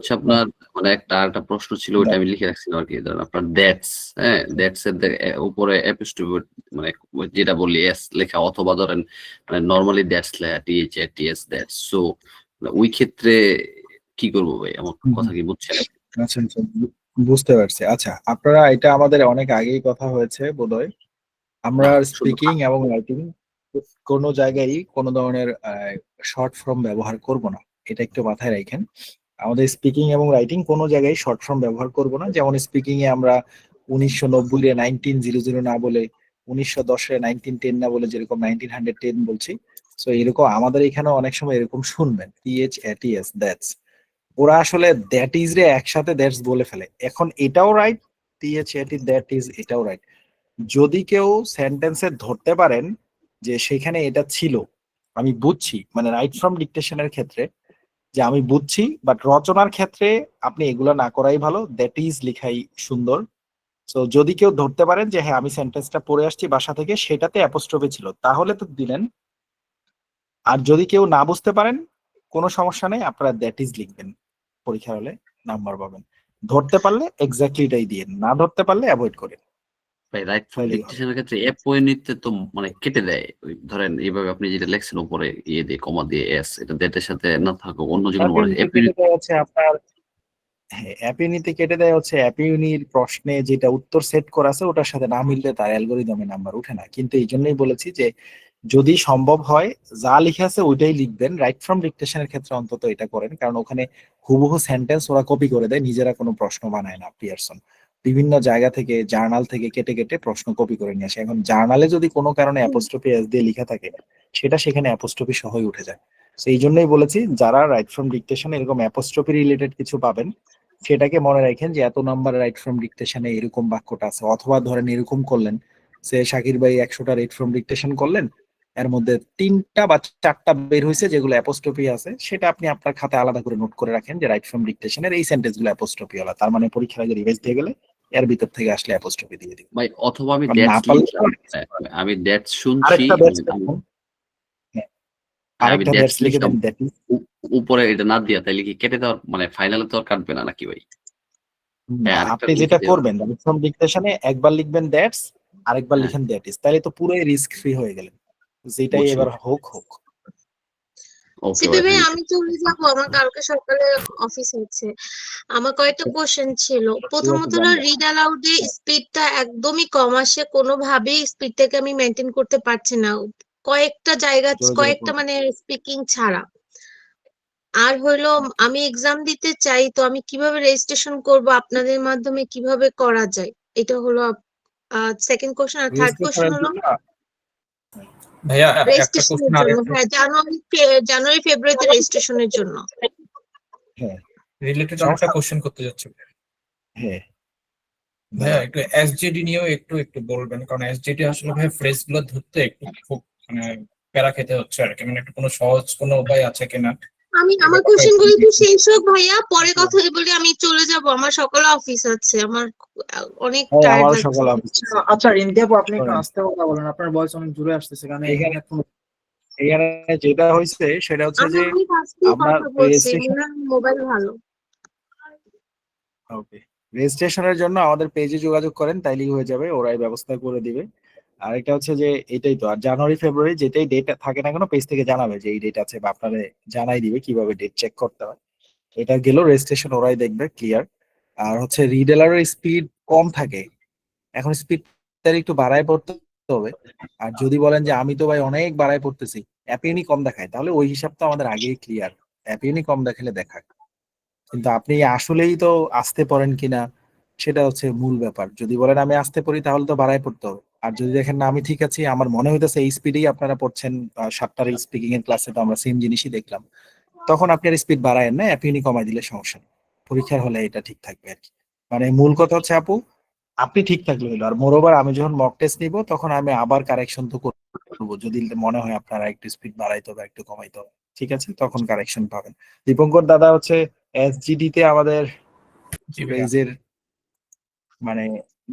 হচ্ছে আপনার মানে একটা প্রশ্ন ছিল, ওইটা আমি লিখে রাখছিলাম আর কি। ধরেন আপনার দ্যাটস, হ্যাঁ, দ্যাটস এর উপরে অ্যাপোস্ট্রফি, মানে যেটা বলি এস লেখা, অথবা ধরেন মানে নরমালি দ্যাটস লেখা, TH A TS that's. So ওই ক্ষেত্রে কি করবো ভাই? আমার কথা কি বুঝছেন? আচ্ছা আচ্ছা, বুঝতে পারছি। আচ্ছা, আপনারা এটা আমাদের অনেক আগেই কথা হয়েছে বোধহয়। আমরা না শুধু স্পিকিং এবং রাইটিং কোনো জায়গায় কোনো ধরনের শর্ট ফর্ম ব্যবহার করব না, এটা একটু মাথায় রাখেন। আমাদের স্পিকিং এবং রাইটিং কোনো জায়গায় শর্ট ফর্ম ব্যবহার করব না। যেমন স্পিকিং এ আমরা 1990 এ 1900 না বলে, 1910 এ 1910 না বলে, যেরকম 1910 বলছি। তো এরকম আমাদের এখানে অনেক সময় এরকম শুনবেন, টিএচ এটিএস দ্যাটস। ওরা আসলে দ্যাট ইজ রে একসাথে দ্যাটস বলে ফেলে। এখন এটাও রাইট, টিএচ এটি দ্যাট ইজ এটাও রাইট। যদি কেউ সেন্টেন্সে ধরতে পারেন যে সেখানে এটা ছিল, আমি বুঝছি, মানে রাইট ফ্রম ডিকটেশনের ক্ষেত্রে যে আমি বুঝছি, বাট রচনার ক্ষেত্রে আপনি এগুলো না করাই ভালো, দ্যাট ইজ লিখাই সুন্দর। তো যদি কেউ ধরতে পারেন যে হ্যাঁ আমি সেন্টেন্সটা পড়ে আসছি বাসা থেকে, সেটাতে অ্যাপোস্ট্রফি ছিল, তাহলে তো দিলেন। আর যদি কেউ না বুঝতে পারেন, কোনো সমস্যা নেই, আপনারা দ্যাট ইজ লিখবেন, পরীক্ষা হলে নাম্বার পাবেন। ধরতে পারলে এক্স্যাক্টলি এটাই দিয়ে, না ধরতে পারলে অ্যাভয়েড করেন, ভাই, রাইট ফ্রম তাইলেই হবে। ডিকটেশনের ক্ষেত্রে এ পরিণতিতে তো মানে কেটে দেয়। ওই ধরেন এইভাবে আপনি যেটা লেখছেন উপরে ইয়ে দিয়ে কমা দিয়ে এস, এটা ডেটের সাথে না থাকুক, অন্য যে কোনো বলে অ্যাপিউনিতে এ কেটে পরিণতি। দেওয়া হচ্ছে আপনার, হ্যাঁ অ্যাপিউনিতে কেটে দেওয়া হচ্ছে অ্যাপিউনির প্রশ্নে যেটা উত্তর সেট করা আছে ওটার সাথে না মিললে তার অ্যালগোরিদমে নাম্বার উঠে না। কিন্তু এই জন্যই বলেছি যে যদি সম্ভব হয় যা লিখে আছে ওইটাই লিখবেন, রাইট ফ্রম ডিকটেশনের ক্ষেত্রে অন্তত এটা করেন, কারণ ওখানে হুবহু সেন্টেন্স ওরা কপি করে দেয়, নিজেরা কোনো প্রশ্ন বানায় না। পিয়ারসন বিভিন্ন জায়গা থেকে, জার্নাল থেকে কেটে কেটে প্রশ্ন কপি করে নিয়ে আসে। এখন জার্নালে যদি কোনো কারণে অ্যাপোস্ট্রফি এস দিয়ে লেখা থাকে, সেটা সেখানে অ্যাপোস্ট্রফি সহই উঠে যায়। সেই জন্যই বলেছি যারা রাইট ফ্রম ডিকটেশন এরকম অ্যাপোস্ট্রফি রিলেটেড কিছু পাবেন, সেটাকে মনে রাখেন যে এত নাম্বার রাইট ফ্রম ডিকটেশনে এরকম বাক্যটা আছে। অথবা ধরেন এরকম করলেন, সে শাকির ভাই 100টা রাইট ফ্রম ডিকটেশন করলেন, এর মধ্যে 3টা বা 4টা বের হয়েছে যেগুলো অ্যাপোস্ট্রফি আছে, সেটা আপনি আপনার খাতায় আলাদা করে নোট করে রাখেন যে রাইট ফ্রম ডিকটেশনের এই সেন্টেন্স গুলো অ্যাপোস্ট্রফি হলো, তার মানে পরীক্ষার আগে রিভাইজ দিয়ে গেলে এর ভিতর থেকে আসলে অ্যাপোস্ট্রফি দিয়ে দিবেন। ভাই অথবা আমি আর না দ্যাটস পারলে লিখলাম, আমি দ্যাটস শুনছি, আরেকটা দ্যাটস লিখুন। হ্যাঁ, আমি আরেকটা দ্যাটস দ্যাটস লিখে লিখলাম, দেন, দ্যাট ইজ। উপরে এটা না দিয়া তাইলে কি কেটে দেওয়ার মানে ফাইনালে তো আর কাটবে না নাকি ভাই? না, হ্যাঁ, আরেকটা আপনি লিখে যেটা দেওয়া। করবেন রাইট ফ্রম ডিকটেশনে একবার লিখবেন দ্যাটস, আরেকবার হ্যাঁ, লিখেন দ্যাট ইজ, তাহলে তো পুরোই রিস্ক ফ্রি হয়ে গেলেন। যেটাই বুঝছি এবার বুঝছি। হোক হোক। ওকে সিপি ভাই, ভাই, থ্যাংক ইউ। আমি চলে যাবো, আমার কালকে সকালে অফিস আছে। আমার কয়েকটা কোশ্চেন ছিল। ঠিক প্রথমত আছে, হলো, জান। রিড অ্যালাউডে স্পিডটা একদমই কম আসে, কোনোভাবেই স্পিডটাকে আমি মেনটেন করতে পারছি না, কয়েকটা জায়গা, জোরে জোরে কয়েকটা পড়বেন। মানে স্পিকিং ছাড়া। আর হইলো, ওকে, আমি এক্সাম দিতে চাই, তো আমি কিভাবে রেজিস্ট্রেশন করব, আপনাদের মাধ্যমে কিভাবে করা যায়, এটা হলো সেকেন্ড কোশ্চেন। আর থার্ড কোশ্চেন রেজিস্ট্রেশনের হলো জন্য ভাইয়া একটা রেজিস্ট্রেশনের কোশ্চেন আর জন্য, একটু হ্যাঁ জানুয়ারি ফেব্রুয়ারিতে রেজিস্ট্রেশনের জন্য। হ্যাঁ রিলেটেড আরেকটা সমস্যা, কোশ্চেন করতে যাচ্ছি। হ্যাঁ ভাইয়া বলেন। একটু এসজিডি নিয়েও একটু একটু বলবেন, কারণ এসজিডি আসলে ভাই ফ্রেজ গুলো ধরতে একটু খুব মানে প্যারা খেতে হচ্ছে আর কি। মানে একটু কোনো সহজ কোনো উপায় আছে কিনা এই আমার ব্যাপারটা কোশ্চেন একটু গুলো যদি একটু শেষ হোক ভাইয়া, পরে কথা বলি। আমি চলে যাব, আমার সকালে অফিস আছে, আমার অনেক হ্যাঁ টায়ার্ড আমারও লাগছে। সকাল অফিস আছে। আচ্ছা রিন্কি আপু, আপনি একটু শোনেন, আস্তে কথা বলেন, আপনার ভয়েস অনেক দূরে আসতেছে, কারণ এখানে এখানে কোনো এখানে যেটা হয়েছে সেটা হচ্ছে আমি যে অনেক আস্তেই আপনার কথা বলছি, রেজিস্ট্রেশন, মনে হয় মোবাইল ভালো। ওকে, রেজিস্ট্রেশনের জন্য আমাদের পেজে যোগাযোগ করেন, তাইলেই হয়ে যাবে, ওরাই ব্যবস্থা করে দিবে। আর এটা হচ্ছে যে এটাই তো, আর জানুয়ারি ফেব্রুয়ারি যেটাই ডেট থাকে না কেন, পেজ থেকে জানাবে যে এই ডেট আছে, বা আপনারা জানাই দিবে কিভাবে ডেট চেক করতে হয়। এটা গেল রেজিস্ট্রেশন, ওরাই দেখবে, ক্লিয়ার। আর হচ্ছে রিডেলারের স্পিড কম থাকে, এখন স্পিডটা একটু বাড়ায় পড়তে হবে। আর যদি বলেন যে আমি তো ভাই অনেক বাড়ায় পড়তেছি, অ্যাপিউনি কম দেখায়, তাহলে ওই হিসাব তো আমাদের আগেই ক্লিয়ার, অ্যাপিউনি কম দেখালে দেখাক। কিন্তু আপনি আসলেই তো আসতে পড়েন কিনা, সেটা হচ্ছে মূল ব্যাপার। যদি বলেন আমি আসতে পড়ি, তাহলে তো বাড়ায় পড়তে হবে। আর যদি দেখেন না আমি ঠিক আছি, আমার মনে হইতেছে এই স্পিডেই আপনারা পড়ছেন, 7টার স্পিকিং এর ক্লাসে তো আমরা সেম জিনিসই দেখলাম, তখন আপনি আর স্পিড বাড়ায়েন না, অ্যাপিউনি কমাই দিলে সমস্যা নেই। পরীক্ষার হলে এটা ঠিক থাকবে আর কি। মানে মূল কথা হচ্ছে আপু, আপনি ঠিক থাকলে হলো। আর মোরওভার আমি যখন মক টেস্ট নিব, তখন আমি আবার কারেকশন তো করবো, যদি মনে হয় আপনারা একটু স্পিড বাড়াইতে হবে, একটু কমাইতে হবে, ঠিক আছে, তখন কারেকশন পাবেন। দীপঙ্কর দাদা হচ্ছে এসজিডি তে আমাদের জি ভাইয়া। ফ্রেজের মানে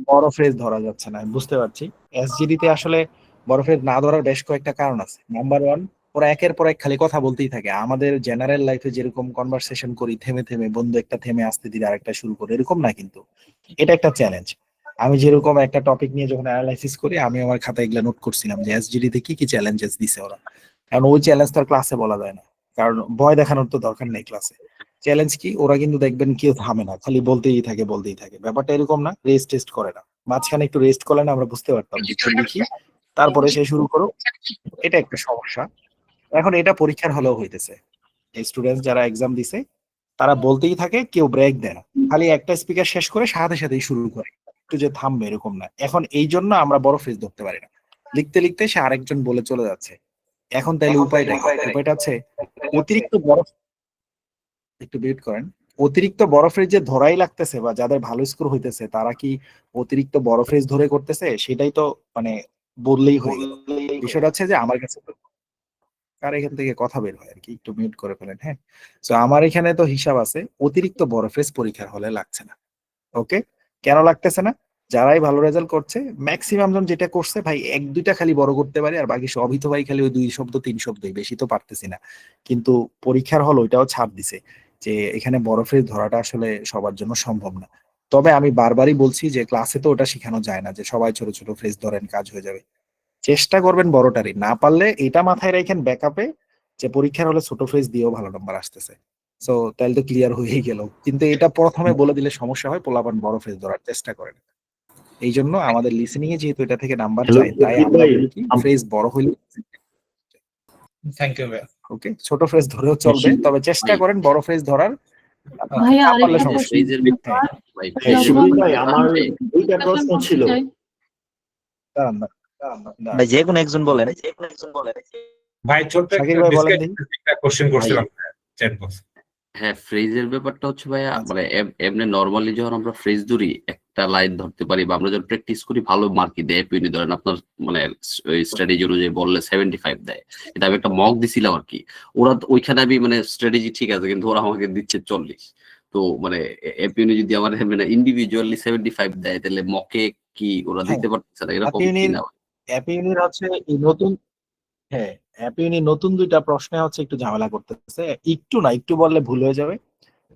বড় ফ্রেজ ধরা যাচ্ছে না, আমি বুঝতে পারছি। এসজিডি তে আসলে বড় ফ্রেজ না ধরার বেশ কয়েকটা কারণ আছে। নাম্বার ওয়ান, ওরা একের পর এক খালি কথা বলতেই থাকে। আমাদের জেনারেল লাইফে যেরকম কনভারসেশন করি থেমে থেমে, বন্ধু একটা থেমে আসতে দিলে আরেকটা শুরু করে, এরকম না কিন্তু। এটা একটা চ্যালেঞ্জ। আমি যেরকম একটা টপিক নিয়ে যখন অ্যানালাইসিস করি, আমি আমার খাতায় এগুলো নোট করছিলাম যে এসজিডি তে কি কি চ্যালেঞ্জেস দিছে ওরা। কারণ ওই চ্যালেঞ্জ তো আর ক্লাসে বলা যায় না, কারণ ভয় দেখানোর তো দরকার নেই ক্লাসে। চ্যালেঞ্জ কি, ওরা কিন্তু দেখবেন কেউ থামে না, খালি বলতেই থাকে বলতেই থাকে। ব্যাপারটা এরকম না, রেস্ট টেস্ট করে না। মাঝখানে একটু রেস্ট করলে না আমরা বুঝতে পারতাম যে একটু লিখি তারপরে সে শুরু করো। এটা একটা সমস্যা। এখন এটা পরীক্ষার হলেও হইতেছে। এই স্টুডেন্ট যারা এক্সাম দিছে তারা বলতেই থাকে, কেউ ব্রেক দেয় না, খালি একটা স্পিকার শেষ করে সাথে সাথেই শুরু করে, একটু যে থামবে এরকম না। এখন এই জন্য আমরা বড় ফেজ ধরতে পারি না। লিখতে লিখতে সে আরেকজন বলে চলে যাচ্ছে। এখন তাইলে উপায়টা কি? উপায়টা হচ্ছে অতিরিক্ত বরফ, একটু বিট করেন, অতিরিক্ত বরফের যে ধরাই লাগতেছে বা যাদের ভালো স্কোর হইতেছে তারা কি অতিরিক্ত বরফেজ ধরে করতেছে, সেটাই তো মানে বললেই হয়ে গেল। বিষয়টা হচ্ছে যে আমার কাছে আর এখান থেকে কথা বের হয় আর কি, একটু মিউট করে ফেলেন। হ্যাঁ, তো আমার এখানে তো হিসাব আছে অতিরিক্ত বরফেজ পরীক্ষার হলে লাগছে না। ওকে, কেন লাগতেছে না? যারাই ভালো রেজাল্ট করছে ম্যাক্সিমাম জন যেটা করছে ভাই, এক দুইটা খালি বড় করতে পারে, আর বাকি সবই তো ভাই খালি ওই 2 শব্দ 3 শব্দই, বেশি তো পারতেছি না। কিন্তু পরীক্ষার হল ওইটাও ছাড় দিছে যে এখানে বড় ফ্রেজ ধরাটা আসলে সবার জন্য সম্ভব না। তবে আমি বারবারই বলছি যে ক্লাসে তো ওটা শেখানো যায় না যে সবাই ছোট ছোট ফ্রেজ ধরেন কাজ হয়ে যাবে। চেষ্টা করবেন বড়টারই, না পারলে এটা মাথায় রাখেন ব্যাকআপে যে পরীক্ষার হলে ছোট ফ্রেজ দিয়েও ভালো নাম্বার আসতেছে। সো তাহলে তো ক্লিয়ার হয়েই গেল। কিন্তু এটা প্রথমে বলে দিলে সমস্যা হয়, পোলাপান বড় ফ্রেজ ধরার চেষ্টা করেন। এই জন্য আমাদের লিসেনিং এ যেহেতু এটা থেকে নাম্বার হ্যালো চাই, তাই আমরা বলি কি ফ্রেজ বড় হইলে থ্যাংক ইউ ভাইয়া। ওকে, ছোট ফ্রেজ ধরেও চলবে, তবে চেষ্টা ভাই, করেন বড় ফ্রেজ ধরার। ভাইয়া না পারলে আরেকটা সমস্যা প্রশ্ন ফ্রেজের নেই। ব্যাপার হ্যাঁ, ভাই, হ্যাঁ, ফ্রেজের শিবলি ভাই, ব্যাপার আমার হচ্ছে দুইটা প্রশ্ন ছিল। দাঁড়ান, দাঁড়ান, দাঁড়ান। ভাই যে কোনো একজন বলেন। ভাই ছোট্ট শাকির একটা ভাই বলেন দিন। কোশ্চেন করছিলাম চ্যাট বক্স। হ্যাঁ, ফ্রেজের ব্যাপারটা হচ্ছে ভাইয়া, আচ্ছা। মানে এমনি নর্মালি যখন আমরা ফ্রেজ ধরি একটা লাইন ধরতে পারি, বা আমরা যখন প্র্যাকটিস করি ভালো মার্কই দেয়। এপিউনি ধরেন আপনার মানে স্ট্র্যাটেজি অনুযায়ী বললে 75 দেয়। এটা আমি একটা মক দিছিলাম আর কি। ওরা ওইখানে আমি মানে স্ট্র্যাটেজি ঠিক আছে, কিন্তু ওরা আমাকে দিচ্ছে 40। তো মানে এপিউনি যদি আমার মানে ইন্ডিভিজুয়ালি 75 দেয়, তাহলে মকে কি ওরা হ্যাঁ, দিতে পারতেছে না, এরকম অ্যাপিউনির কিনা? অ্যাপিউনির হচ্ছে এই নতুন, হ্যাঁ অ্যাপিউনি নতুন 2টা প্রশ্নে হচ্ছে একটু ঝামেলা করতেছে। একটু না, একটু বললে ভুল হয়ে যাবে।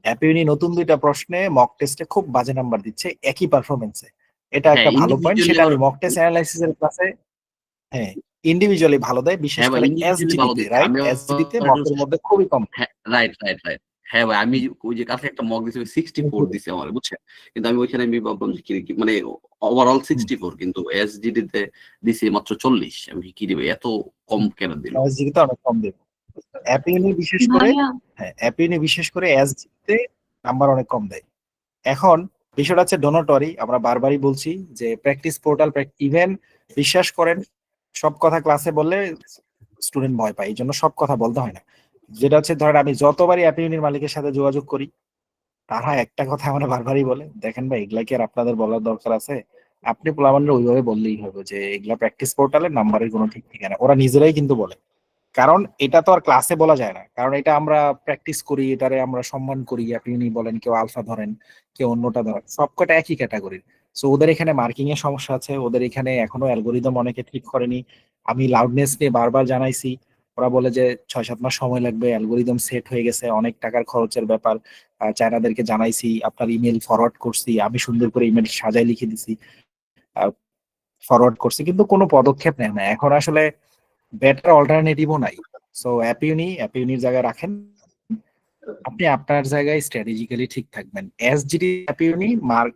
অ্যাপিউনি নতুন 2টা প্রশ্নে মক টেস্টে খুব বাজে নাম্বার দিচ্ছে একই পারফরমেন্সে। এটা হ্যাঁ, একটা ভালো পয়েন্ট, ইন্ডিভিজুয়ালি সেটা আমি আবার মক টেস্ট অ্যানালাইসিসের ক্লাসে, হ্যাঁ ইন্ডিভিজুয়ালি ভালো দেয়, বিশেষ হ্যাঁ ভাই, করে ইন্ডিভিজুয়ালি এসজিডি ভালো তে, দিচ্ছে। রাইট? আমি এসজিডি তে মকের মধ্যে খুবই কম। হ্যাঁ, রাইট রাইট রাইট। হ্যাঁ ভাই, আমি ওই যে কাছে একটা মক দিছি 64 দিছে আমার, বুঝছেন? কিন্তু আমি ওইখানে আমি ভাবলাম যে কি মানে ওভারঅল 64, কিন্তু এসজিডি তে দিছি মাত্র 40। আমি কি দিবে এত কম কেন দিল? এসজিডি তে অনেক কম দেবে। অ্যাপিউনি বিশেষ করে, ভাইয়া হ্যাঁ অ্যাপিউনি বিশেষ করে এসজিডি তে নাম্বার অনেক কম দেয়। এখন বিষয়টা হচ্ছে ডোনাটরি, আমরা বারবারই বলছি যে প্র্যাকটিস পোর্টাল, ইভেন বিশ্বাস করেন সব কথা ক্লাসে বললে স্টুডেন্ট ভয় পায়, এই জন্য সব কথা বলতে হয় না। যেটা হচ্ছে ধরেন আমি যতবারই অ্যাপিউনির মালিকের সাথে যোগাযোগ করি, তারা একটা কথা আমরা বারবারই বলে, দেখেন ভাই এগুলা কি আর আপনাদের বলার দরকার আছে? আপনি পোলাপানরা ওইভাবে বললেই হবে যে এগুলা প্র্যাকটিস পোর্টালের নাম্বারের কোনো ঠিক ঠিকানা। ওরা নিজেরাই কিন্তু বলে, কারণ এটা তো আর ক্লাসে বলা যায় না, কারণ এটা আমরা প্র্যাকটিস করি, এটারে আমরা সম্মান করি। অ্যাপিউনি বলেন, কেউ আলফা ধরেন, কেউ অন্যটা ধরেন, সবকটা একই ক্যাটাগরির। সো ওদের এখানে মার্কিং এর সমস্যা আছে, ওদের এখানে এখনো অ্যালগোরিদম অনেকে ঠিক করেনি। আমি লাউডনেস নিয়ে বারবার জানাইছি, ওরা বলে যে 6-7 মাস সময় লাগবে, অ্যালগোরিদম সেট হয়ে গেছে, অনেক টাকার খরচের ব্যাপার। চায়নাদেরকে জানাইছি, আপনার ইমেল ফরওয়ার্ড করছি, আমি সুন্দর করে ইমেল সাজায় লিখে দিছি, ফরওয়ার্ড করছি, কিন্তু কোনো পদক্ষেপ নেয় না। এখন আসলে বেটার অল্টারনেটিভও নাই। সো অ্যাপিউনির জায়গায় রাখেন, আপনি আপনার জায়গায় স্ট্র্যাটেজিক্যালি ঠিক থাকবেন। এসজিডি অ্যাপিউনি মার্ক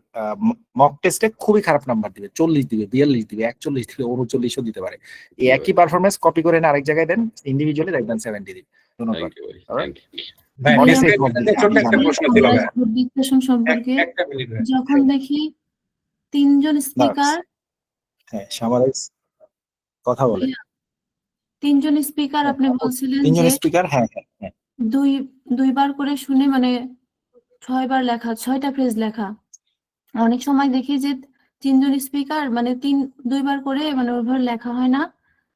মক টেস্টে খুবই খারাপ নাম্বার দিবে, 40 দিবে, 42 দিবে, 41 দিবে, 39ও দিতে পারে। এই একই পারফরমেন্স কপি করে আরেক জায়গায় দেন, ইন্ডিভিজুয়ালি দেখবেন 70 দিবে। ধন্যবাদ। থ্যাংক ইউ ভাই, Alright? Thank you. ভাই অনেক ডিসপ্লে কম দিছে, ছোট্ট আমি একটা জানি। প্রশ্ন ছিল ভাই। বিশ্লেষণ সম্পর্কে একটা মিনিট ভাই। যখন দেখি 3জন স্পিকার, হ্যাঁ সামারাইজ কথা বলেন। 3জন স্পিকার আপনি বলছিলেন 3জন যে স্পিকার, হ্যাঁ হ্যাঁ হ্যাঁ, দুইবার করে শুনে মানে 6বার লেখা, 6টা ফ্রেজ লেখা। অনেক সময় দেখি যে 3জন স্পিকার মানে দুইবার করে মানে ওইভাবে লেখা হয় না,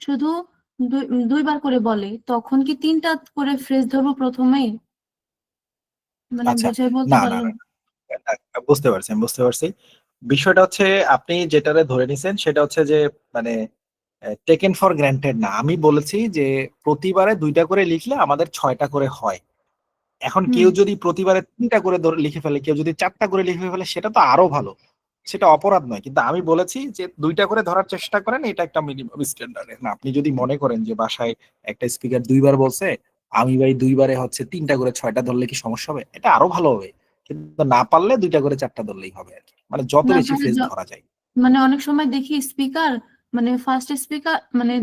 শুধু দুইবার করে বলে। তখন কি 3টা করে ফ্রেজ ধরবো প্রথমে? মানে আচ্ছা, বুঝাই বলতে না না পারলাম না, বুঝতে পারছি, আমি বুঝতে পারছি। বিষয়টা হচ্ছে আপনি যেটারে ধরে নিছেন সেটা হচ্ছে যে মানে টেকেন ফর গ্রান্টেড না, আমি বলেছি যে প্রতিবারে 2টা করে লিখলে আমাদের 6টা করে হয়। এখন হুম। কেউ যদি প্রতিবারে 3টা করে লিখে ফেলে, কেউ যদি 4টা করে লিখে ফেলে, সেটা তো আরো ভালো, সেটা অপরাধ নয়। কিন্তু আমি বলেছি যে 2টা করে ধরার চেষ্টা করেন, এটা একটা মিনিমাম স্ট্যান্ডার্ড। না, আপনি যদি মনে করেন যে বাসায় একটা স্পিকার 2বার বলছে, আমি ভাই 2বারে হচ্ছে 3টা করে 6টা ধরলে কি সমস্যা হবে? এটা আরো ভালো হবে। কিন্তু না পারলে 2টা করে 4টা ধরলেই হবে আর কি, মানে যত না বেশি ভাই, ফ্রেজ ধরা যায়। মানে অনেক সময় দেখি স্পিকার মানে ফার্স্ট স্পিকার মানে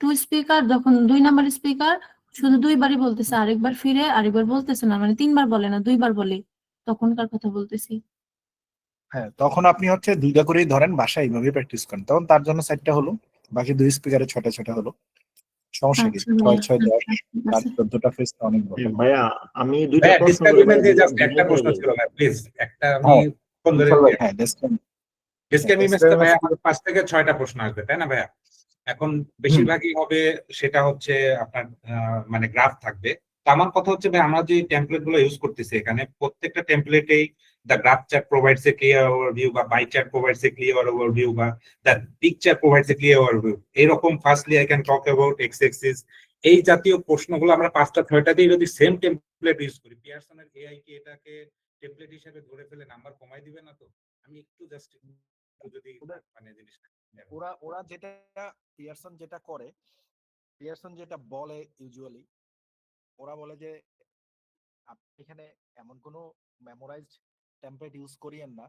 2 স্পিকার, যখন 2 নাম্বার স্পিকার শুধু 2বারই বলতেছে, আরেকবার ফিরে আরেকবার বলতেছে না, মানে 3বার বলে না, 2বার বলে, তখনকার কথা বলতেছি। হ্যাঁ, তখন আপনি হচ্ছে 2টা করেই ধরেন, বাসায় এইভাবে প্র্যাকটিস করেন, তখন তার জন্য 4টা হলো, বাকি 2 স্পিকারে 6টা হলো। সমস্যা কি? আচ্ছা ভাইয়া, 6 6 10 আচ্ছা, ঠিক আর আছে। 14টা ফ্রেজ তো অনেক বড়। ভাইয়া আমি দুইটা ভাইয়া প্রশ্ন করি ডিসক্রাইবের ভাই, যে জাস্ট দ্বিমত একটা হয়ে প্রশ্ন যাবে। ছিল ভাই, প্লিজ একটা আমি হ্যাঁ, ফোন ধরে বিশাল ভাই, হ্যাঁ, ডিসক্রাইবিংসে ভাইয়া আমাদের 5 থেকে 6টা প্রশ্ন আসবে, তাই না ভাইয়া? এখন বেশিরভাগই হবে সেটা হচ্ছে আপনার মানে গ্রাফ থাকবে। তো আমার কথা হচ্ছে ভাই, আমরা যে টেমপ্লেট গুলো ইউজ করতেছি এখানে, প্রত্যেকটা টেমপ্লেটেই the graph chart provides a clear overview, বা bar chart provides a clear overview, বা the picture provides a clear overview. এরকম firstly I can talk about X axis, এই জাতীয় প্রশ্নগুলো আমরা 5টা 6টাতেই যদি সেম টেমপ্লেট ইউজ করি, পিয়ারসনের এআই কি এটাকে টেমপ্লেট হিসেবে ধরে ফেলে নাম্বার কমাই দিবে না? তো আমি একটু জাস্ট যদি মানে জিনিসটা ওরা যেটা পিয়ারসন যেটা করে, পিয়ারসন যেটা বলে ইউজুয়ালি, ওরা বলে যে আপনি এখানে এমন কোনো মেমোরাইজড টেমপ্লেট ইউজ করিয়েন না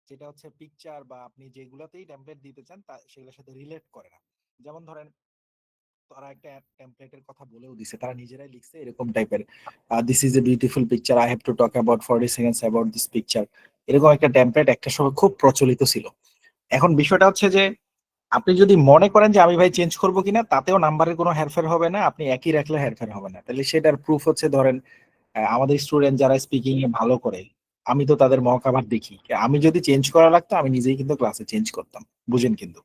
যেটা হচ্ছে পিকচার বা আপনি যেগুলাতেই টেমপ্লেট দিতে চান তা সেগুলোর সাথে রিলেট করে না। যেমন ধরেন, তারা একটা টেমপ্লেটের কথা বলেও দিছে, তারা নিজেরাই লিখছে এরকম টাইপের, this is a beautiful picture, I have to talk about 40 seconds about this picture. এরকম একটা টেমপ্লেট একটা সময় খুব প্রচলিত ছিল। এখন বিষয়টা হচ্ছে যে আপনি যদি মনে করেন যে আমি ভাই চেঞ্জ করবো কিনা, তাতেও নাম্বারের কোনো হেরফের হবে না, আপনি একই রাখলে হেরফের হবে না। তাহলে সেটার প্রুফ হচ্ছে, ধরেন আমাদের স্টুডেন্ট যারা স্পিকিং এ ভালো করে, আমি তো তাদের মক আবার দেখি, আমি যদি চেঞ্জ করা লাগতো আমি নিজেই কিন্তু ক্লাসে চেঞ্জ করতাম, বুঝেন? কিন্তু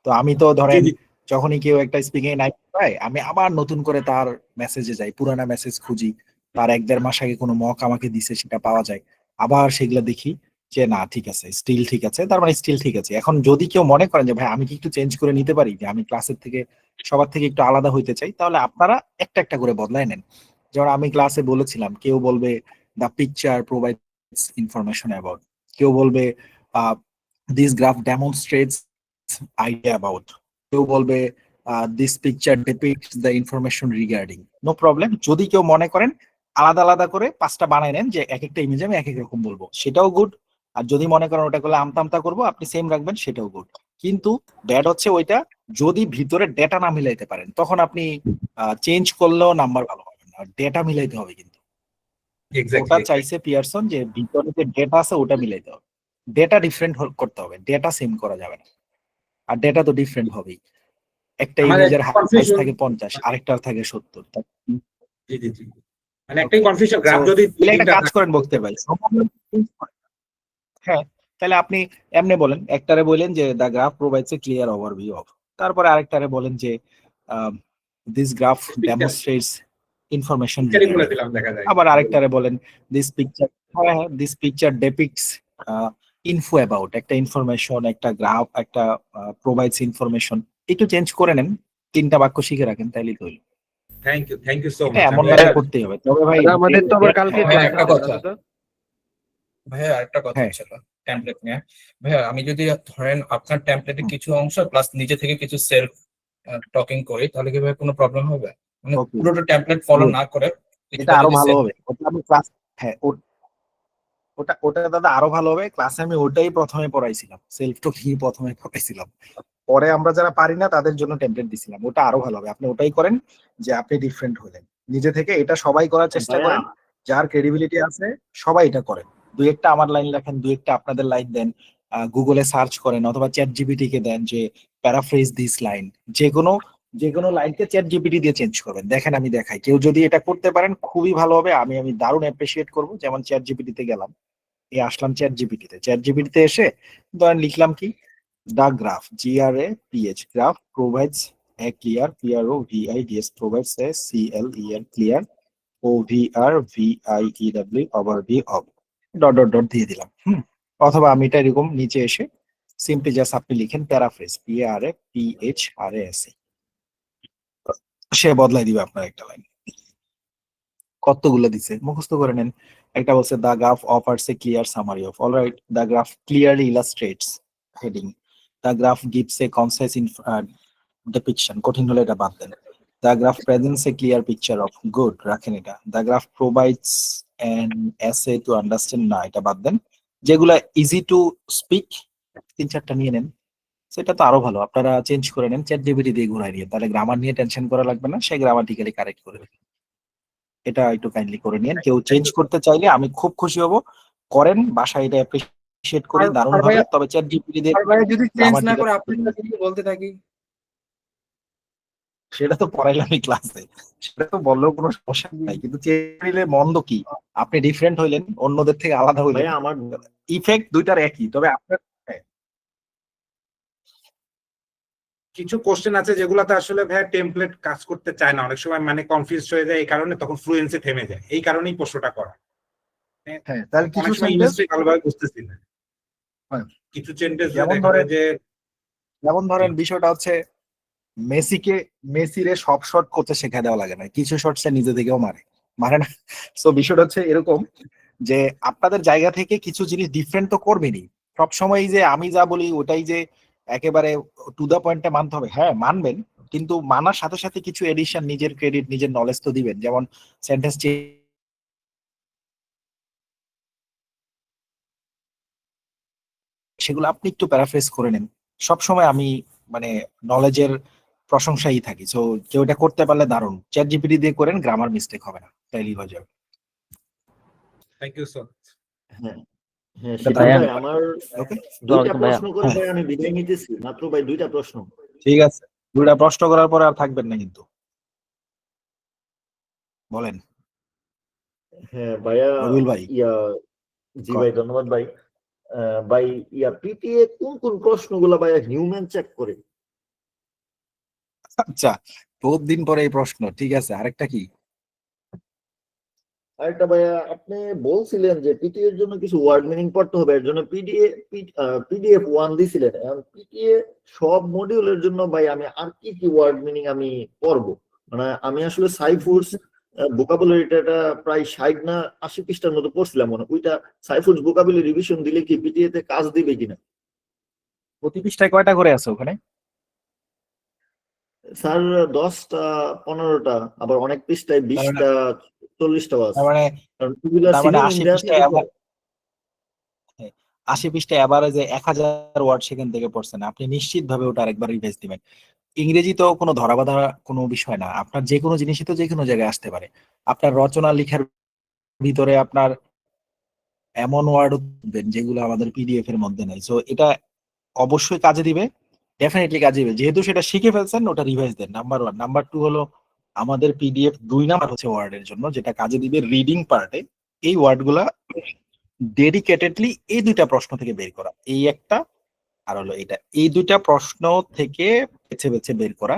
তো আমি তো ধরেন যখনই কেউ একটা স্পিকিং এ নাই পায়, আমি আবার নতুন করে তার মেসেজে যাই, পুরানা মেসেজ খুঁজি, তার 1-1.5 মাস আগে কোনো মক আমাকে দিছে সেটা পাওয়া যায়, আবার সেগুলো দেখি যে না ঠিক আছে, স্টিল ঠিক আছে, তার মানে স্টিল ঠিক আছে। এখন যদি কেউ মনে করেন যে ভাই আমি কি একটু চেঞ্জ করে নিতে পারি, যে আমি ক্লাসের থেকে সবার থেকে একটু আলাদা হইতে চাই, তাহলে আপনারা একটা একটা করে বদলায় নেন। যেমন আমি ক্লাসে বলেছিলাম, কেউ বলবে the picture provides information about, কেউ বলবে this graph demonstrates idea about, কেউ বলবে this picture depicts the information regarding. No problem, যদি কেউ মনে করেন আলাদা আলাদা করে 5টা বানায় নেন, যে এক একটা ইমেজ আমি এক এক রকম বলবো, সেটাও গুড। আর যদি মনে করেন ওটা করলে আমতামতা করবো, আপনি সেম রাখবেন, সেটাও গুড। কিন্তু ব্যাড হচ্ছে ওইটা যদি ভিতরে ডেটা না মিলাইতে পারেন, তখন আপনি চেঞ্জ করলেও নাম্বার ভালো হবে না, ডেটা মিলাইতে হবে। কিন্তু ওটা চাইছে পিয়ারসন যে ভিতরে যে ডেটা আছে ওটা মিলাইতে হবে, ডেটা ডিফারেন্ট করতে হবে, ডেটা সেম করা যাবে না। আর ডেটা তো ডিফারেন্ট হবেই, একটা ইমেজের সাইজ থাকে 50, আরেকটার থাকে 70। জি জি জি, মানে একটাই কনফিউশন, গ্রাফ যদি একটা কাজ করেন বলতে ভাই, হ্যাঁ, তাহলে আপনি এমনি বলেন, একটারে বলেন যে the graph provides a clear overview of, তারপরে আরেকটারে বলেন যে দিস গ্রাফ ডেমনস্ট্রেটস ইনফরমেশন, আবার আরেকটারে বলেন this picture depicts info about, একটা ইনফরমেশন, একটা গ্রাফ, একটা প্রোভাইডস ইনফরমেশন। একটু চেঞ্জ করে নেন, 3টা বাক্য শিখে রাখেন, তাইলেই তো হলো। Thank you so much. এমন ভাবে করতেই হবে। তবে ভাই আমাদের তো আবার কালকে একটা কথা ভাইয়া, আরেকটা কথা হ্যাঁ। ছিল টেমপ্লেট নিয়ে। ভাইয়া আমি যদি ধরেন আপনার টেমপ্লেটে কিছু অংশ প্লাস নিজে থেকে কিছু সেলফ টকিং করি, তাহলে কি ভাই কোনো প্রবলেম হবে? মানে Okay. পুরোটা টেমপ্লেট ফলো না করে এটা আরো ভালো হবে। ওটা আমি ক্লাস, হ্যাঁ, ওটা দাদা আরো ভালো হবে। ক্লাসে আমি ওটাই প্রথমে পড়াইছিলাম, সেলফ টকিং প্রথমে পড়াইছিলাম, পরে আমরা যারা পারি না তাদের জন্য টেমপ্লেট দিছিলাম। ওটা আরো ভালো হবে, আপনি ওটাই করেন, যে আপনি ডিফারেন্ট হলেন নিজে থেকে। এটা সবাই করার চেষ্টা করেন, যার ক্রেডিবিলিটি আছে সবাই এটা করেন। 2-1টা আমার লাইন লেখেন, 2-1টা আপনাদের লাইন দেন, গুগলে সার্চ করেন অথবা চ্যাট জিপিটি কে দেন যে প্যারাফ্রেজ দিস লাইন, যে কোনো লাইনকে চ্যাট জিপিটি দিয়ে চেঞ্জ করবেন। দেখেন আমি দেখাই, কেউ যদি এটা করতে পারেন খুবই ভালো হবে, আমি দারুণ অ্যাপ্রিসিয়েট করবো। যেমন চ্যাট জিপিটি তে গেলাম, আসলাম চ্যাট জিপিটি তে এসে ধরেন লিখলাম কি, the graph graph graph provides a clear provides provides a clear overview of dot dot dot দিয়ে দিলাম। অথবা আমি এটা এরকম নিচে এসে সিম্পলি জাস্ট আপনি লিখেন প্যারাফ্রেজ, PARAPHRASE, সে বদলাই দিবে আপনার একটা লাইন। কতগুলো দিছে মুখস্থ করে নেন। একটা বলছে the graph offers a clear summary of, alright, the graph clearly illustrates, heading, the graph gives a concise depiction, কঠিন হলে এটা বাদ দেন। The graph presents a clear picture of, good, রাখেন এটা। The graph provides an easy to understand, না এটা বাদ দেন। যেগুলা ইজি টু স্পিক 3-4টা নিয়ে নেন, সেটা তো আরো ভালো, আপনারা চেঞ্জ করে নেন, চ্যাট জিপিটি দিয়ে ঘুরাই নিয়ে, তাহলে গ্রামার নিয়ে টেনশন করা লাগবে না, সে গ্রামাটিক্যালি কারেক্ট করে দেবে। এটা একটু কাইন্ডলি করে নিন। কেউ চেঞ্জ করতে চাইলে আমি খুব খুশি হব, করেন, বাসায় এটা অ্যাপ্রিশিয়েট করি, আর- দারুণ আর হবে। ভাইয়া- তবে চ্যাট জিপিটি দিয়ে আর ভাই যদি চেঞ্জ না grammatical- করে আপনি যদি বলতে থাকি, সেটা তো পড়াইলামই ক্লাসে, সেটা তো বললেও কোনো সমস্যা নাই, কিন্তু চেঞ্জ নিলে মন্দ কি? আপনি ডিফারেন্ট হইলেন, অন্যদের থেকে আলাদা হইলেন, ভাইয়া আমার ইফেক্ট দুইটার একই, তবে আপনার কিছু কোশ্চেন আছে যেগুলোতে আসলে ভাইয়া টেমপ্লেট কাজ করতে চায় না, অনেক সময় মানে কনফিউজ হয়ে যায়, এই কারণে তখন ফ্লুয়েন্সি থেমে যায়, এই কারণেই প্রশ্নটা করা। হ্যাঁ, তাহলে কিছু অনেক সময় sentence- ইংলিশে ভালোভাবে বুঝতেছি না, হ্যাঁ। কিছু সেন্টেন্স যেমন দেখা যায় যে যেমন ধরেন বিষয়টা হচ্ছে মেসিরে সব শট করতে শেখা দেওয়া লাগে না, কিছু শট সে নিজে থেকেও মারে না। সো বিষয়টা হচ্ছে এরকম যে আপনাদের জায়গা থেকে কিছু জিনিস ডিফারেন্ট তো করবেনই, সবসময় যে আমি যা বলি ওটাই যে একেবারে টু দা পয়েন্টে মানতে হবে, হ্যাঁ মানবেন, কিন্তু মানার সাথে সাথে কিছু এডিশন, নিজের ক্রেডিট, নিজের নলেজ তো দিবেন। যেমন সেন্টেন্স সেগুলো আপনি একটু প্যারাফ্রেজ করে নেন। সবসময় আমি মানে নলেজের প্রশংসাই থাকি, সো কেউ এটা করতে পারলে দারুণ, চ্যাট জিপিটি দিয়ে করেন, গ্রামার মিস্টেক হবে না, তাইলেই হয়ে যাবে। থ্যাংক ইউ সো হ্যাঁ হ্যাঁ এটা সেটা ভাইয়া- ভাই আমার ওকে, দুইটা প্রশ্ন করে হ্যাঁ। ভাই আমি বিদায় নিতেছি, মাত্র ভাই 2টা প্রশ্ন। ঠিক আছে, দুইটা প্রশ্ন করার পরে আর থাকবেন না কিন্তু, বলেন হ্যাঁ ভাইয়া, রবিউল ভাই। ইয়া জি কর। ভাই ধন্যবাদ ভাই। ভাই ইয়া পিটিএ কোন কোন প্রশ্নগুলো ভাইয়া হিউম্যান চেক করে? আচ্ছা, বহুত দিন পরে এই প্রশ্ন, ঠিক আছে, আরেকটা কি? আরেকটা ভাইয়া, আপনি বলছিলেন যে পিটিএ এর জন্য কিছু ওয়ার্ড মিনিং পড়তে হবে, এর জন্য পিডিএফ 1 দিছিলেন, এখন পিটিএ সব মডিউলের জন্য ভাই আমি আর কি কি ওয়ার্ড মিনিং আমি পড়বো? মানে আমি আসলে সাইফুডস ভোকাবুলারিটা প্রায় 60 না 80 পৃষ্ঠার মতো পড়ছিলাম, মনে ওইটা সাইফুডস ভোকাবুলারি রিভিশন দিলে কি পিটিএ তে কাজ দিবে কিনা? প্রতি পৃষ্ঠায় কয়টা করে আছে ওখানে? স্যার 10টা 15টা, আবার অনেক পৃষ্ঠায় 20টা 40টাও আছে, তার মানে কারণ এগুলা তার মানে 80 সিনোনিম দেয়া পৃষ্ঠায় থাকে তো। 80 পৃষ্ঠায় অ্যাভারেজে 1000 ওয়ার্ড সেখান থেকে পড়ছেন, আপনি নিশ্চিত ভাবে ওটা আরেকবার রিভাইজ দিবেন। ইংরেজি তো কোনো ধরাবাঁধা কোনো বিষয় না, আপনার যে কোনো জিনিসই তো যে কোনো জায়গায় আসতে পারে। আপনার রচনা লেখার ভিতরে আপনার এমন ওয়ার্ড উঠবেন যেগুলো আমাদের পিডিএফ এর মধ্যে নাই, সো এটা অবশ্যই কাজে দিবে, ডেফিনেটলি কাজে দিবে। যেহেতু সেটা শিখে ফেলছেন, ওটা রিভাইজ দেন, নাম্বার 1। নাম্বার 2 হলো আমাদের পিডিএফ 2 নাম্বার হচ্ছে ওয়ার্ডের জন্য, যেটা কাজে দিবে রিডিং পার্টে। এই ওয়ার্ডগুলা ডেডিকেটেডলি এই দুইটা প্রশ্ন থেকে বের করা, এই একটা আর হলো এটা, এই দুইটা প্রশ্ন থেকে বেছে বেছে বের করা।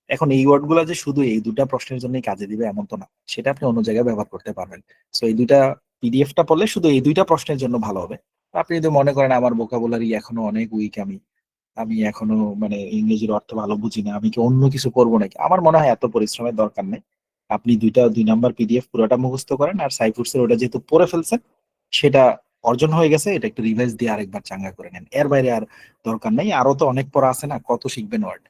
এখন এই ওয়ার্ডগুলা যে শুধু এই দুটা প্রশ্নের জন্যই কাজে দিবে এমন তো না, সেটা আপনি অন্য জায়গায় ব্যবহার করতে পারবেন। সো এই দুইটা পিডিএফটা পড়লে শুধু এই দুইটা প্রশ্নের জন্য ভালো হবে। আপনি যদি মনে করেন আমার ভোকাবুলারি এখনো অনেক উইক, আমি এখনো মানে ইংরেজির অর্থ ভালো বুঝি না, আমি কি অন্য কিছু করবো নাকি, আমার মনে হয় এত পরিশ্রমের দরকার নেই। আপনি 2 নাম্বার পিডিএফ পুরোটা মুখস্থ করেন, আর সাইফুডসের ওটা যেহেতু পড়ে ফেলছেন, সেটা অর্জন হয়ে গেছে, এটা একটু রিভাইজ দিয়ে আরেকবার চাঙ্গা করে নেন, এর বাইরে আর দরকার নেই। আরো তো অনেক পড়া আছে না, কত শিখবেন ওয়ার্ড।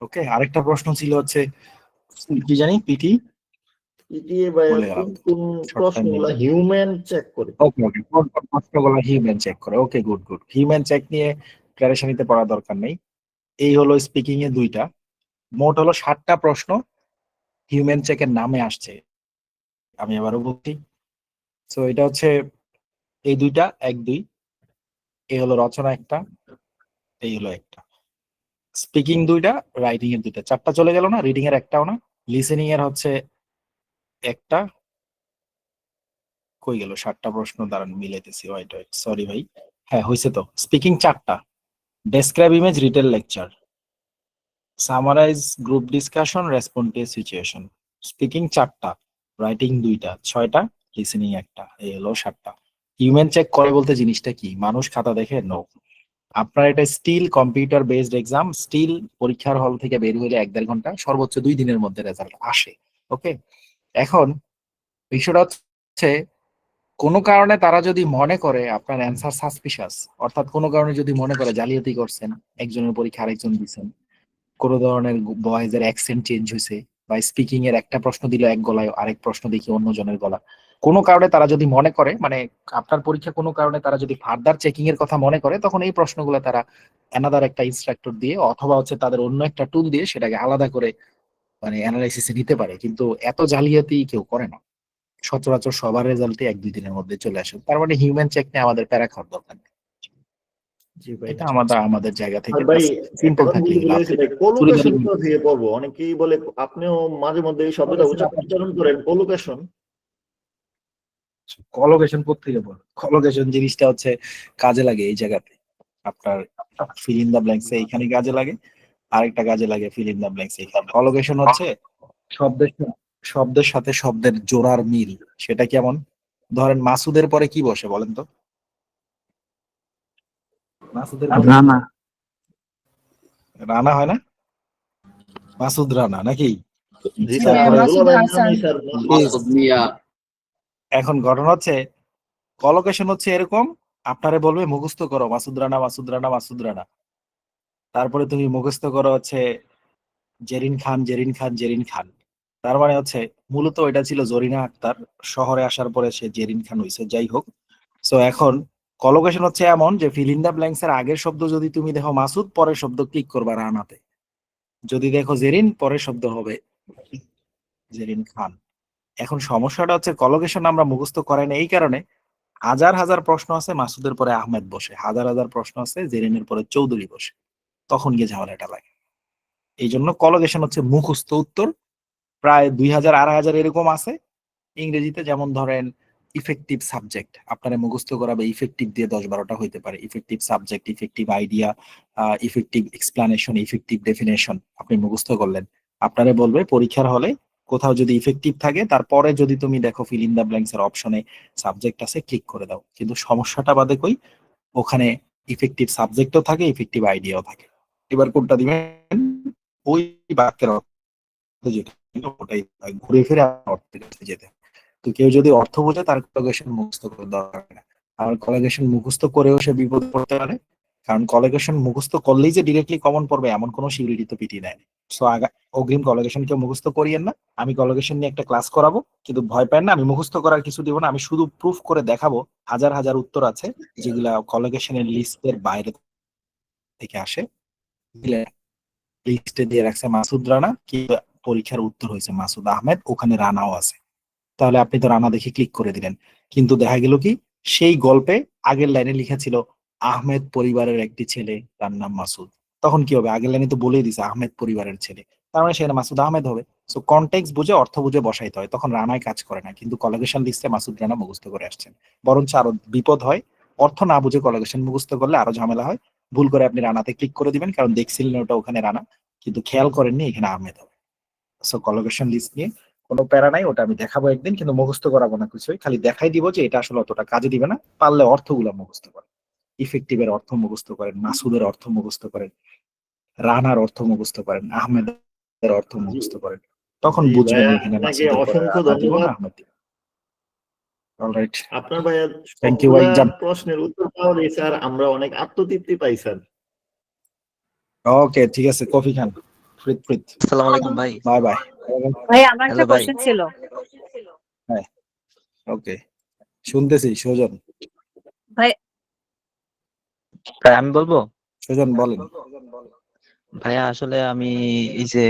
ওকে, আরেকটা প্রশ্ন ছিল হচ্ছে কি জানি পিটি পিটিএ ভাইয়া বলে কোন কোন short time প্রশ্নগুলো নেই। হিউম্যান চেক করে? ওকে ওকে, প্রশ্নগুলো হিউম্যান চেক করে, okay good good, human check নিয়ে ক্লারেশন নিতে পড়া দরকার নেই। এই হলো স্পিকিং এ 2টা, মোট হলো 60টা প্রশ্ন হিউম্যান চেকের নামে আসছে। আমি আবারও বলছি, সো এটা হচ্ছে এই 2টা 1 2, এই হলো রচনা একটা, এই হলো একটা, স্পিকিং 2টা, রাইটিং এর 2টা, 4টা চলে গেল না, রিডিং এর একটাও না, লিসেনিং এর হচ্ছে একটা, কই গেল 7টা প্রশ্ন, দাঁড়ান মিলাইতেছি, ওয়েট ওয়েট, সরি ভাই, হ্যাঁ হয়েছে তো। স্পিকিং 4টা, describe image, retell lecture, summarise group discussion, respond to situation. Speaking 4টা, রাইটিং 2টা, 6টা, লিসেনিং একটা, এই হলো 7টা। হিউম্যান চেক করে বলতে জিনিসটা কি? মানুষ খাতা দেখে? নো, আপনার এটা still computer based exam, still পরীক্ষার হল থেকে বের হইলে 1-1.5 ঘন্টা, সর্বোচ্চ 2 দিনের মধ্যে রেজাল্ট আসে। ওকে, এখন বিষয়টা হচ্ছে কোনো কারণে তারা যদি মনে করে আপনার অ্যান্সার সাসপিশাস, অর্থাৎ কোনো কারণে যদি মনে করে জালিয়াতি করছেন, একজনের পরীক্ষা আরেকজন দিচ্ছেন, কোনো ধরনের ভয়েসের অ্যাকসেন্ট চেঞ্জ হয়েছে, বা স্পিকিং এর একটা প্রশ্ন দিল এক গলায়, আরেক প্রশ্ন দেখি অন্য জনের গলা, কোনো কারণে তারা যদি মনে করে, মানে আপনার পরীক্ষা কোনো কারণে তারা যদি ফার্দার চেকিং এর কথা মনে করে, তখন এই প্রশ্নগুলো তারা অ্যানাদার একটা ইনস্ট্রাক্টর দিয়ে অথবা হচ্ছে তাদের অন্য একটা টুল দিয়ে সেটাকে আলাদা করে মানে অ্যানালাইসিসে নিতে পারে। কিন্তু এত জালিয়াতি কেউ করে না, সচরাচর সবার রেজাল্টে 1-2 দিনের মধ্যে চলে আসে। তার মানে হিউম্যান চেক নিয়ে আমাদের প্যারা খাওয়ার দরকার নেই। জি ভাই। এটা আমাদের জায়গা থেকে আর ভাই সিম্পল এখন থাকলে বুঝতে পেরেছি ভাই, কোলোকেশন কোথা থেকে পড়বো? অনেকেই বলে, আপনিও মাঝে মধ্যে এই শব্দটা উচ্চারণ করেন, কোলোকেশন। কলোকেশন কোত্থেকে বল, কলোকেশন জিনিসটা হচ্ছে কাজে লাগে এই জায়গাতে, আপনার ফিল ইন দা ব্ল্যাঙ্কস এইখানে কাজে লাগে, আরেকটা কাজে লাগে ফিল ইন দা ব্ল্যাঙ্কস এখানে। কলোকেশন হচ্ছে শব্দের শব্দের সাথে শব্দের জোড়ার মিল। সেটা কেমন? ধরেন মাসুদের পরে কি বসে বলেন তো? মাসুদের পরে রানা হয় না? মাসুদ রানা নাকি? জি স্যার, তারপরে এগুলো ভাই জানি স্যার। মাসুদ মিয়া। এখন ঘটনা হচ্ছে কলোকেশন হচ্ছে এরকম, আপনারে বলবে মুখস্থ করো মাসুদ রানা মাসুদ রানা মাসুদ রানা, তারপরে তুমি মুখস্থ করো হচ্ছে জেরিন খান জেরিন খান জেরিন খান। তার মানে হচ্ছে মূলত এটা ছিল জরিনা আক্তার, শহরে আসার পরে সে জেরিন খান হয়েছে। যাই হোক, সো এখন কলোকেশন হচ্ছে এমন যে ফিল ইন দা ব্ল্যাঙ্কস এর আগের শব্দ যদি তুমি দেখো মাসুদ, পরের শব্দ ক্লিক করবা রানাতে। যদি দেখো জেরিন, পরের শব্দ হবে জেরিন খান। এখন সমস্যাটা হচ্ছে কলোকেশন আমরা মুখস্থ করাই না এই কারণে, হাজার হাজার প্রশ্ন আছে মাসুদের পরে আহমেদ বসে, হাজার হাজার প্রশ্ন আছে জেরিনের পরে চৌধুরী বসে, তখন গিয়ে ঝামেলাটা লাগে। এই জন্য কলোকেশন হচ্ছে মুখস্থ উত্তর, প্রায় 2000-2500 এরকম আছে। ইংরেজিতে যেমন ধরেন ইফেক্টিভ সাবজেক্ট আপনারা মুখস্থ করাবে, ইফেক্টিভ দিয়ে 10-12টা হইতে পারে। Effective subject, effective idea, effective explanation, effective definition আপনি মুখস্থ করলেন, আপনারা বলবে পরীক্ষার হলে কোথাও যদি ইফেক্টিভ থাকে, তারপরে যদি তুমি দেখো ফিল ইন দা ব্ল্যাঙ্কস এর অপশনে সাবজেক্ট আছে ক্লিক করে দাও। কিন্তু সমস্যাটা বাদে কই, ওখানে ইফেক্টিভ সাবজেক্টও থাকে, ইফেক্টিভ আইডিয়াও থাকে। এবার কোনটা দিবেন? ওই বাক্যের অর্থ যেটা ওটাই ঘুরে ফিরে অর্থের কাছে যেতে। তো কেউ যদি অর্থ বোঝে তার কলিগেশন মুখস্থ করে দরকার না। আর কলিগেশন মুখস্থ করেও সে বিপদ পড়তে পারে, কারণ কলিগেশন মুখস্থ করলেই যে ডিরেক্টলি কমন পড়বে এমন কোনো সিউরিটি তো পিটি নেয়। সো অগ্রিম কলিগেশন কেউ মুখস্থ করিয়েন না। আমি কলিগেশন নিয়ে একটা ক্লাস করাবো, কিন্তু ভয় পায় না, আমি মুখস্থ করার কিছু দিব না, আমি শুধু প্রুফ করে দেখাবো হাজার হাজার উত্তর আছে যেগুলা কলিগেশনের লিস্টের বাইরে থেকে আসে। লিস্টে দিয়ে রাখছে মাসুদ রানা, কি পরীক্ষার উত্তর হয়েছে মাসুদ আহমেদ, ওখানে রানাও আছে। তাহলে আপনি তো রানা দেখে ক্লিক করে দিলেন, কিন্তু দেখা গেল কি সেই গল্পে আগের লাইনে লেখা ছিল আহমেদ পরিবারের একটি ছেলে তার নাম মাসুদ। তখন কি হবে? আগের লাইনে তো বলেই দিছে আহমেদ পরিবারের ছেলে, তার মানে সেখানে মাসুদ আহমেদ হবে। সো কনটেক্সট বুঝে অর্থ বুঝে বসাইতে হয়, তখন রানায় কাজ করে না। কিন্তু কলিগেশন লিস্টে মাসুদ রানা মুখস্থ করে আসছেন, বরঞ্চ আরো বিপদ হয়। অর্থ না বুঝে কলিগেশন মুখস্থ করলে আরো ঝামেলা হয়। ভুল করে আপনি রানাতে ক্লিক করে দিবেন, কারণ দেখছিলেন ওটা ওখানে রানা, কিন্তু খেয়াল করেননি এখানে আহমেদ হবে। সো কলিগেশন লিস্ট নিয়ে কোনো প্যারা নাই, ওটা আমি দেখাবো একদিন, কিন্তু মুখস্থ করাবো না কিছুই, খালি দেখাই দিব যে এটা আসলে অতটা কাজে দিবে না। পারলে অর্থগুলো মুখস্থ করেন, ইফেক্টিভের অর্থ মুখস্থ করেন, মাসুদের অর্থ মুখস্থ করেন, রানার অর্থ মুখস্থ করেন, আহমেদের অর্থ মুখস্থ করেন, তখন জি বুঝবেন ভাইয়া, এখানে আপনাকে মাসুদের পরে অসংখ্য রানা দিব না ধন্যবাদ। আহমেদ দিব। অলরাইট, আপনার ভাইয়া থ্যাংক ইউ। সবগুলা এক্সাম প্রশ্নের উত্তর পাওয়া যায় স্যার, আমরা অনেক আত্মতৃপ্তি পাই স্যার। ওকে, ঠিক আছে, কফি খান। ফ্রিত ফ্রিত, আসসালামু আলাইকুম ভাই। Bye bye. ভাই আমার একটা হ্যালো ভাই। কোশ্চেন ছিল। হ্যাঁ, ওকে, শুনতেছি। সুজন, ভাই ভাই আমি বলবো। সুজন বলেন। ভাইয়া আসলে আমি এই যে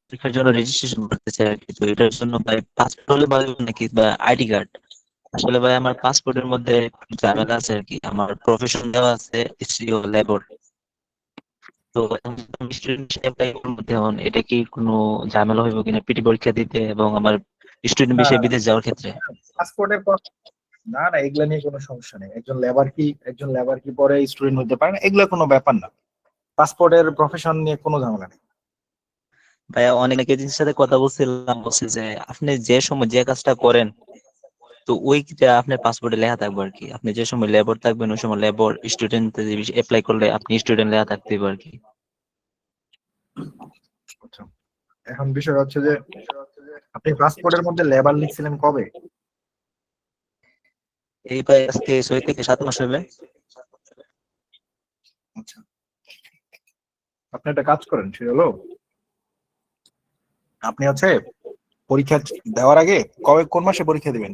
পরীক্ষার জন্য রেজিস্ট্রেশন করতে চাই আর কি। তো এটার জন্য ভাই পাসপোর্ট হলে ভালো নাকি বা আইডি কার্ড? আসলে ভাই আমার পাসপোর্টের মধ্যে ঝামেলা আছে আর কি, আমার প্রফেশন দেওয়া আছে হিস্ট্রি ও লেবার। তো স্টুডেন্ট হিসেবে এটা কি কোনো ঝামেলা হইব কিনা পিটি পরীক্ষা দিতে এবং আমার স্টুডেন্ট বিষয়ে বিদেশ যাওয়ার ক্ষেত্রে? পাসপোর্টের না না, এগুলা নিয়ে কোনো সমস্যা নেই। একজন লেবার কি পরে স্টুডেন্ট হতে পারে না, এগুলা কোনো ব্যাপার না। পাসপোর্টের প্রফেশন নিয়ে কোনো ঝামেলা নেই। ভাইয়া অনেক এজেন্সির সাথে কথা বলছিলাম, বলছে যে আপনি যে সময় যে কাজটা করেন তো ওইটা আপনার পাসপোর্টে লেখা থাকবে আর কি, আপনি যে সময় লেবার থাকবেন ওই সময় লেবার স্টুডেন্ট অ্যাপ্লাই করলে আপনি স্টুডেন্ট লেখা থাকতে হবে আর কি। আচ্ছা, এখন বিষয় হচ্ছে যে আপনি পাসপোর্টের মধ্যে লেবার লিখছিলেন কবে? এই প্রায় আজকে 6 থেকে 7 মাস হবে। আচ্ছা, আপনি একটা কাজ করেন, সেটা হলো আপনি হচ্ছে পরীক্ষা দেওয়ার আগে কোন মাসে পরীক্ষা দিবেন?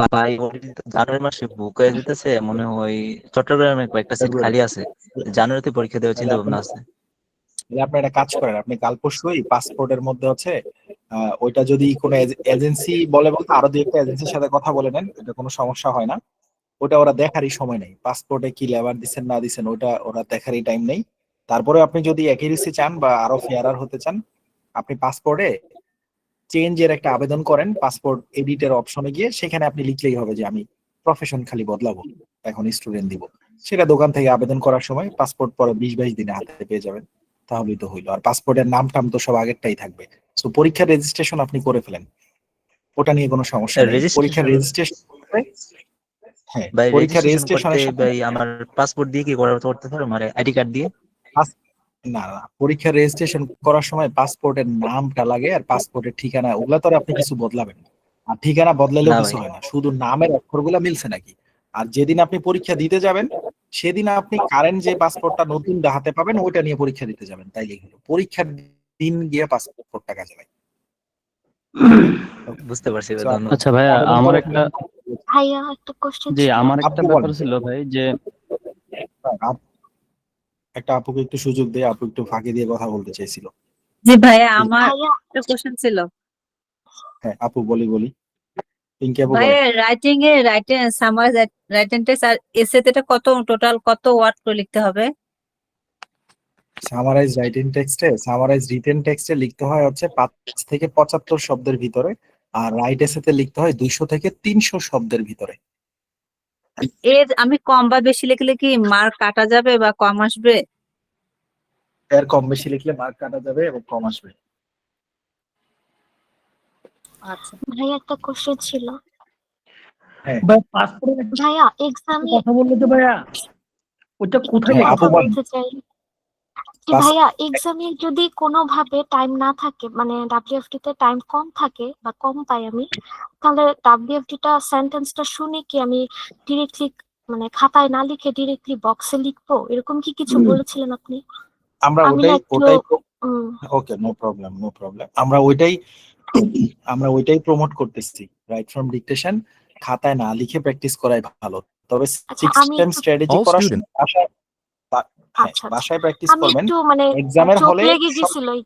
ভাই জানুয়ারি মাসে বুক হয়ে যেতেছে, মনে হয় চট্টগ্রামে কয়েকটা সিট খালি আছে, জানুয়ারিতে পরীক্ষা দেওয়ার চিন্তা ভাবনা আছে। আপনি একটা কাজ করেন, আপনি কাল পরশুই পাসপোর্টের মধ্যে হচ্ছে ওইটা যদি কোনো এজেন্সি বলে বলতে আরো দুই একটা এজেন্সির সাথে কথা বলে নেন, এটা কোনো সমস্যা হয় না। ওটা ওরা দেখারই সময় নেই, পাসপোর্টে কি লেবার দিচ্ছেন না দিচ্ছেন ওটা ওরা দেখারই টাইম নেই। তারপরে আপনি যদি অ্যাকিউরেসি চান বা আরো ফেয়ারার হতে চান, আপনি পাসপোর্টে চেঞ্জের একটা আবেদন করেন, পাসপোর্ট এডিটের অপশনে গিয়ে সেখানে আপনি লিখলেই হবে যে আমি প্রফেশন খালি বদলাবো, এখন স্টুডেন্ট দিব। সেটা দোকান থেকে আবেদন করার সময় পাসপোর্ট পরে 20-22 দিনে হাতে পেয়ে যাবেন, তাহলেই তো হইলো। আর পাসপোর্টের নাম টাম তো সব আগেরটাই থাকবে। তো পরীক্ষার রেজিস্ট্রেশন আপনি করে ফেলেন, ওটা নিয়ে কোনো সমস্যা নেই। পরীক্ষার রেজিস্ট্রেশন হ্যাঁ, ভাই পরীক্ষার রেজিস্ট্রেশন করতে রেজিস্ট্রেশনের সাথে ভাই আমার পাসপোর্ট দিয়ে কি করতে পারো, মানে আইডি কার্ড দিয়ে? না না, পরীক্ষার রেজিস্ট্রেশন করার সময় পাসপোর্টের নামটা লাগে আর পাসপোর্টের ঠিকানা, ওগুলা তো আর আপনি কিছু বদলাবেন না। আর ঠিকানা বদলালেও না কিছু ভাই, হয় না, শুধু নামের অক্ষরগুলা মিলছে নাকি। আর যেদিন আপনি পরীক্ষা দিতে যাবেন সেদিন আপনি কারেন্ট যে পাসপোর্টটা নতুন হাতে পাবেন ওইটা নিয়ে পরীক্ষা দিতে যাবেন, তাইলেই হলো। পরীক্ষার দিন গিয়ে পাসপোর্টটা কাজে লাগে। বুঝতে পারছি ভাই, So, ধন্যবাদ। আচ্ছা ভাইয়া, আবেদন আমার করে একটা ভাইয়া একটা কোশ্চেন জি ছিল। আমার একটা আপু ব্যাপার বলেন। ছিল ভাই, যে একটা আপুকে একটু সুযোগ দিয়ে, আপু একটু ফাঁকি দিয়ে কথা বলতে চাইছিল। জি ভাইয়া, আমার ভাইয়া একটা কোশ্চেন ছিল। হ্যাঁ আপু, বলি পিঙ্কি আপু বলেন। ভাইয়া রাইটিং সামার রাইটিং টেক্সট আর এসেতে এটা টোটাল কত ওয়ার্ড করে লিখতে হবে? সামারাইজ রিটেন টেক্সটে লিখতে হয় হচ্ছে 5 থেকে 75 শব্দের ভিতরে, আর রাইট এসেতে লিখতে হয় 200 থেকে 300 শব্দের ভিতরে। এর আমি কম বা বেশি লিখলে কি মার্ক কাটা যাবে বা কম আসবে? এর কম বেশি লিখলে মার্ক কাটা যাবে এবং কম আসবে। আচ্ছা ভাইয়া একটা কোশ্চেন ছিল। হ্যাঁ ভাইয়া এক্সামে কথা বললে তো ভাইয়া ওটা কোথায় হ্যাঁ, লেখা আপু কথা বলেন। বলতে চাই যে Pass- ভাইয়া এক্সামে যদি কোনোভাবে টাইম না থাকে, মানে ডাব্লিউএফটি তে টাইম কম থাকে বা কম পাই আমি, তাহলে ডাব্লিউএফটি টা সেন্টেন্সটা শুনে কি আমি ডিরেক্টলি মানে খাতায় না লিখে ডিরেক্টলি বক্সে লিখবো, এরকম কি কিছু বলেছিলেন আপনি? আমরা আমি না একটু ওকে, নো প্রবলেম আমরা ওইটাই প্রমোট করতেছি, রাইট ফ্রম ডিকটেশন। খাতায় না লিখে প্র্যাকটিস করাই ভালো। তবে আচ্ছা, 6 আমি টাইম একটু স্ট্র্যাটেজি করার সময় আচ্ছা বাসায় প্র্যাকটিস আমি করবেন। একটু মানে এক্সামের চোখ হলে লেগে গেছিল এই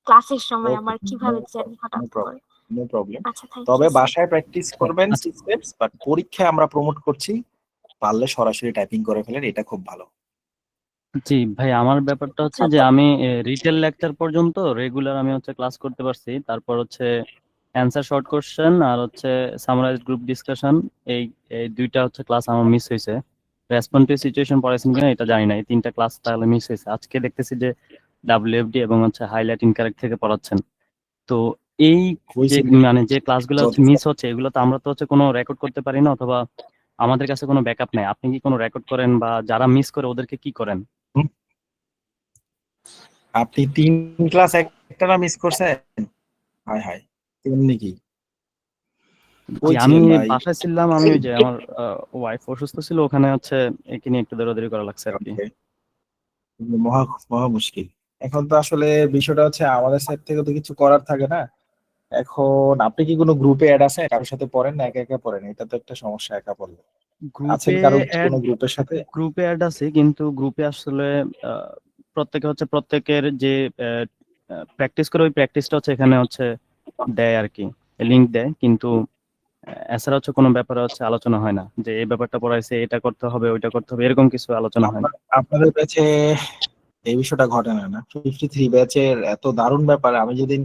ক্লাসের সময়, আমার কিভাবে জানি হঠাৎ করে। No problem. আচ্ছা, থ্যাংক তবে ইউ। বাসায় প্র্যাকটিস করবেন 6 স্টেপস, বাট পরীক্ষায় আমরা প্রমোট করছি পারলে সরাসরি টাইপিং করে ফেলেন, এটা খুব ভালো। জি ভাই, আমার ব্যাপারটা হচ্ছে যে আমি রিটেল লেকচার পর্যন্ত রেগুলার আমি হচ্ছে ক্লাস করতে পারছি, তারপর হচ্ছে অ্যান্সার শর্ট কোশ্চেন আর হচ্ছে সামারাইজ গ্রুপ ডিসকাশন, এই এই দুইটা হচ্ছে ক্লাস আমার মিস হয়েছে। রেসপন্সিভ সিচুয়েশন পড়াইছেন কিনা এটা জানি না, এই 3টা ক্লাস তাহলে মিস হয়েছে। আজকে দেখতেছি যে ডাব্লিউএফডি এবং হচ্ছে হাইলাইট ইনকারেক্ট থেকে পড়াচ্ছেন। তো এই যে মানে যে ক্লাসগুলো হচ্ছে মিস হচ্ছে, এগুলো তো আমরা তো হচ্ছে কোনো রেকর্ড করতে পারি না, অথবা আমাদের কাছে কোনো ব্যাকআপ নাই। আপনি কি কোনো রেকর্ড করেন বা যারা মিস করে ওদেরকে কি করেন? আপনি 3 ক্লাস একটানা মিস করছেন? হায় হায়, এমনি কি? জি, আমি বাসায় ছিলাম, আমি ওই যে আমার ওয়াইফ অসুস্থ ছিল, ওখানে হচ্ছে একে নিয়ে একটু দৌড়াদৌড়ি করা লাগছে আর কি। মহা মহা মুশকিল। এখন তো আসলে বিষয়টা হচ্ছে আমাদের সাইড থেকে তো কিছু করার থাকে না। এখন আপনি কি কোনো গ্রুপে অ্যাড আছেন? কারোর সাথে পড়েন না একা একা পড়েন? এটা তো একটা সমস্যা, একা পড়লে। আছেন কারো কোনো গ্রুপের সাথে? গ্রুপে অ্যাড আছে, কিন্তু গ্রুপে আসলে প্রত্যেকে হচ্ছে প্রত্যেকের যে প্র্যাকটিস করে ওই প্র্যাকটিসটা হচ্ছে এখানে হচ্ছে দেয় আর কি, লিংক দেয়, কিন্তু এছাড়া হচ্ছে কোনো ব্যাপারে হচ্ছে আলোচনা হয় না যে এই ব্যাপারটা পড়াইছে, এটা করতে হবে ওইটা করতে হবে, এরকম কিছু আলোচনা হয় না। আপনাদের ব্যাচে এই বিষয়টা ঘটে না? 53 ব্যাচের এত দারুণ ব্যাপার। আমি যেদিন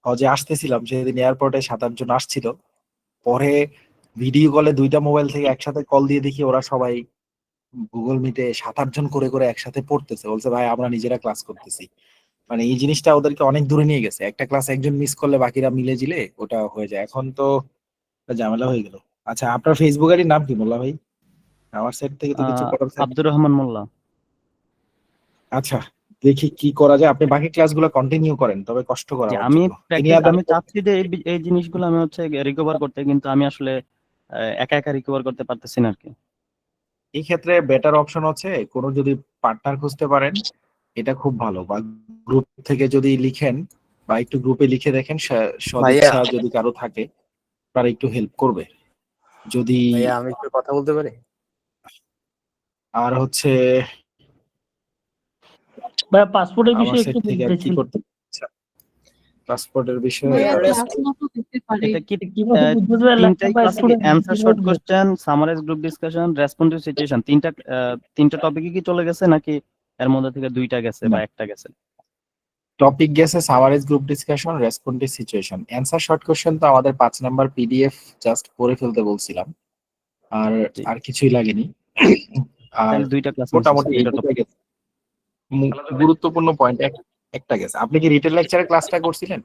হজে আসতেছিলাম সেদিন এয়ারপোর্টে 7-8 জন আসছিল, পরে ভিডিও কলে 2টা মোবাইল থেকে একসাথে কল দিয়ে দেখি ওরা সবাই গুগল মিটে 7-8 জন করে করে একসাথে পড়তেছে। বলছে ভাই আমরা নিজেরা ক্লাস করতেছি। মানে এই জিনিসটা ওদেরকে অনেক দূরে নিয়ে গেছে। একটা ক্লাস একজন মিস করলে বাকিরা মিলে জিলে ওটা হয়ে যায়। এখন তো একটা ঝামেলা হয়ে গেল। আচ্ছা, আপনার ফেসবুক আইডির নাম কি মোল্লা ভাই? আমার সাইড থেকে তো কিছু করার থাকে। আব্দুর রহমান মোল্লা। আচ্ছা, দেখি কি করা যায়। আপনি বাকি ক্লাসগুলো কন্টিনিউ করেন, তবে কষ্ট করা যে আমার আমি জন্য। আমি চাচ্ছি যে এই জিনিসগুলো আমি হচ্ছে রিকভার করতে, কিন্তু আমি আসলে একা একা রিকভার করতে পারতেছি না আর কি। এই ক্ষেত্রে বেটার অপশন হচ্ছে কোনো যদি পার্টনার খুঁজতে পারেন, এটা খুব ভালো। বা গ্রুপ থেকে যদি লিখেন বা একটু গ্রুপে লিখে দেখেন, সদিচ্ছা যদি কারো থাকে তারা একটু হেল্প করবে। যদি আমি একটু কথা বলতে পারি? আর হচ্ছে ভাইয়া পাসপোর্টের আমার বিষয়ে সাইড একটু থেকে আর কি বলতেছিল। করতে পাসপোর্টের বিষয়ে ভাইয়া ক্লাস নোটও দিতে পারে। এটা কি কিভাবে বুঝতে পারলে তিনটাই ক্লাসে কি answer short question, summarise group discussion, responsive situation, তিনটা টপিকে কি চলে গেছে, নাকি এর মধ্যে থেকে দুইটা গেছে বা একটা গেছে? টপিক গেছে summarise group discussion, responsive situation. Answer short question তো আমাদের 5 নাম্বার পিডিএফ জাস্ট করে ফেলতে বলছিলাম, আর আর কিছুই লাগেনি। আর তাহলে দুইটা ক্লাস মোটামুটি এইটুকুই গেছে। গুরুত্বপূর্ণ পয়েন্ট একটা গেছে। আপনি কি রিটেল লেকচারের ক্লাসটা করছিলেন?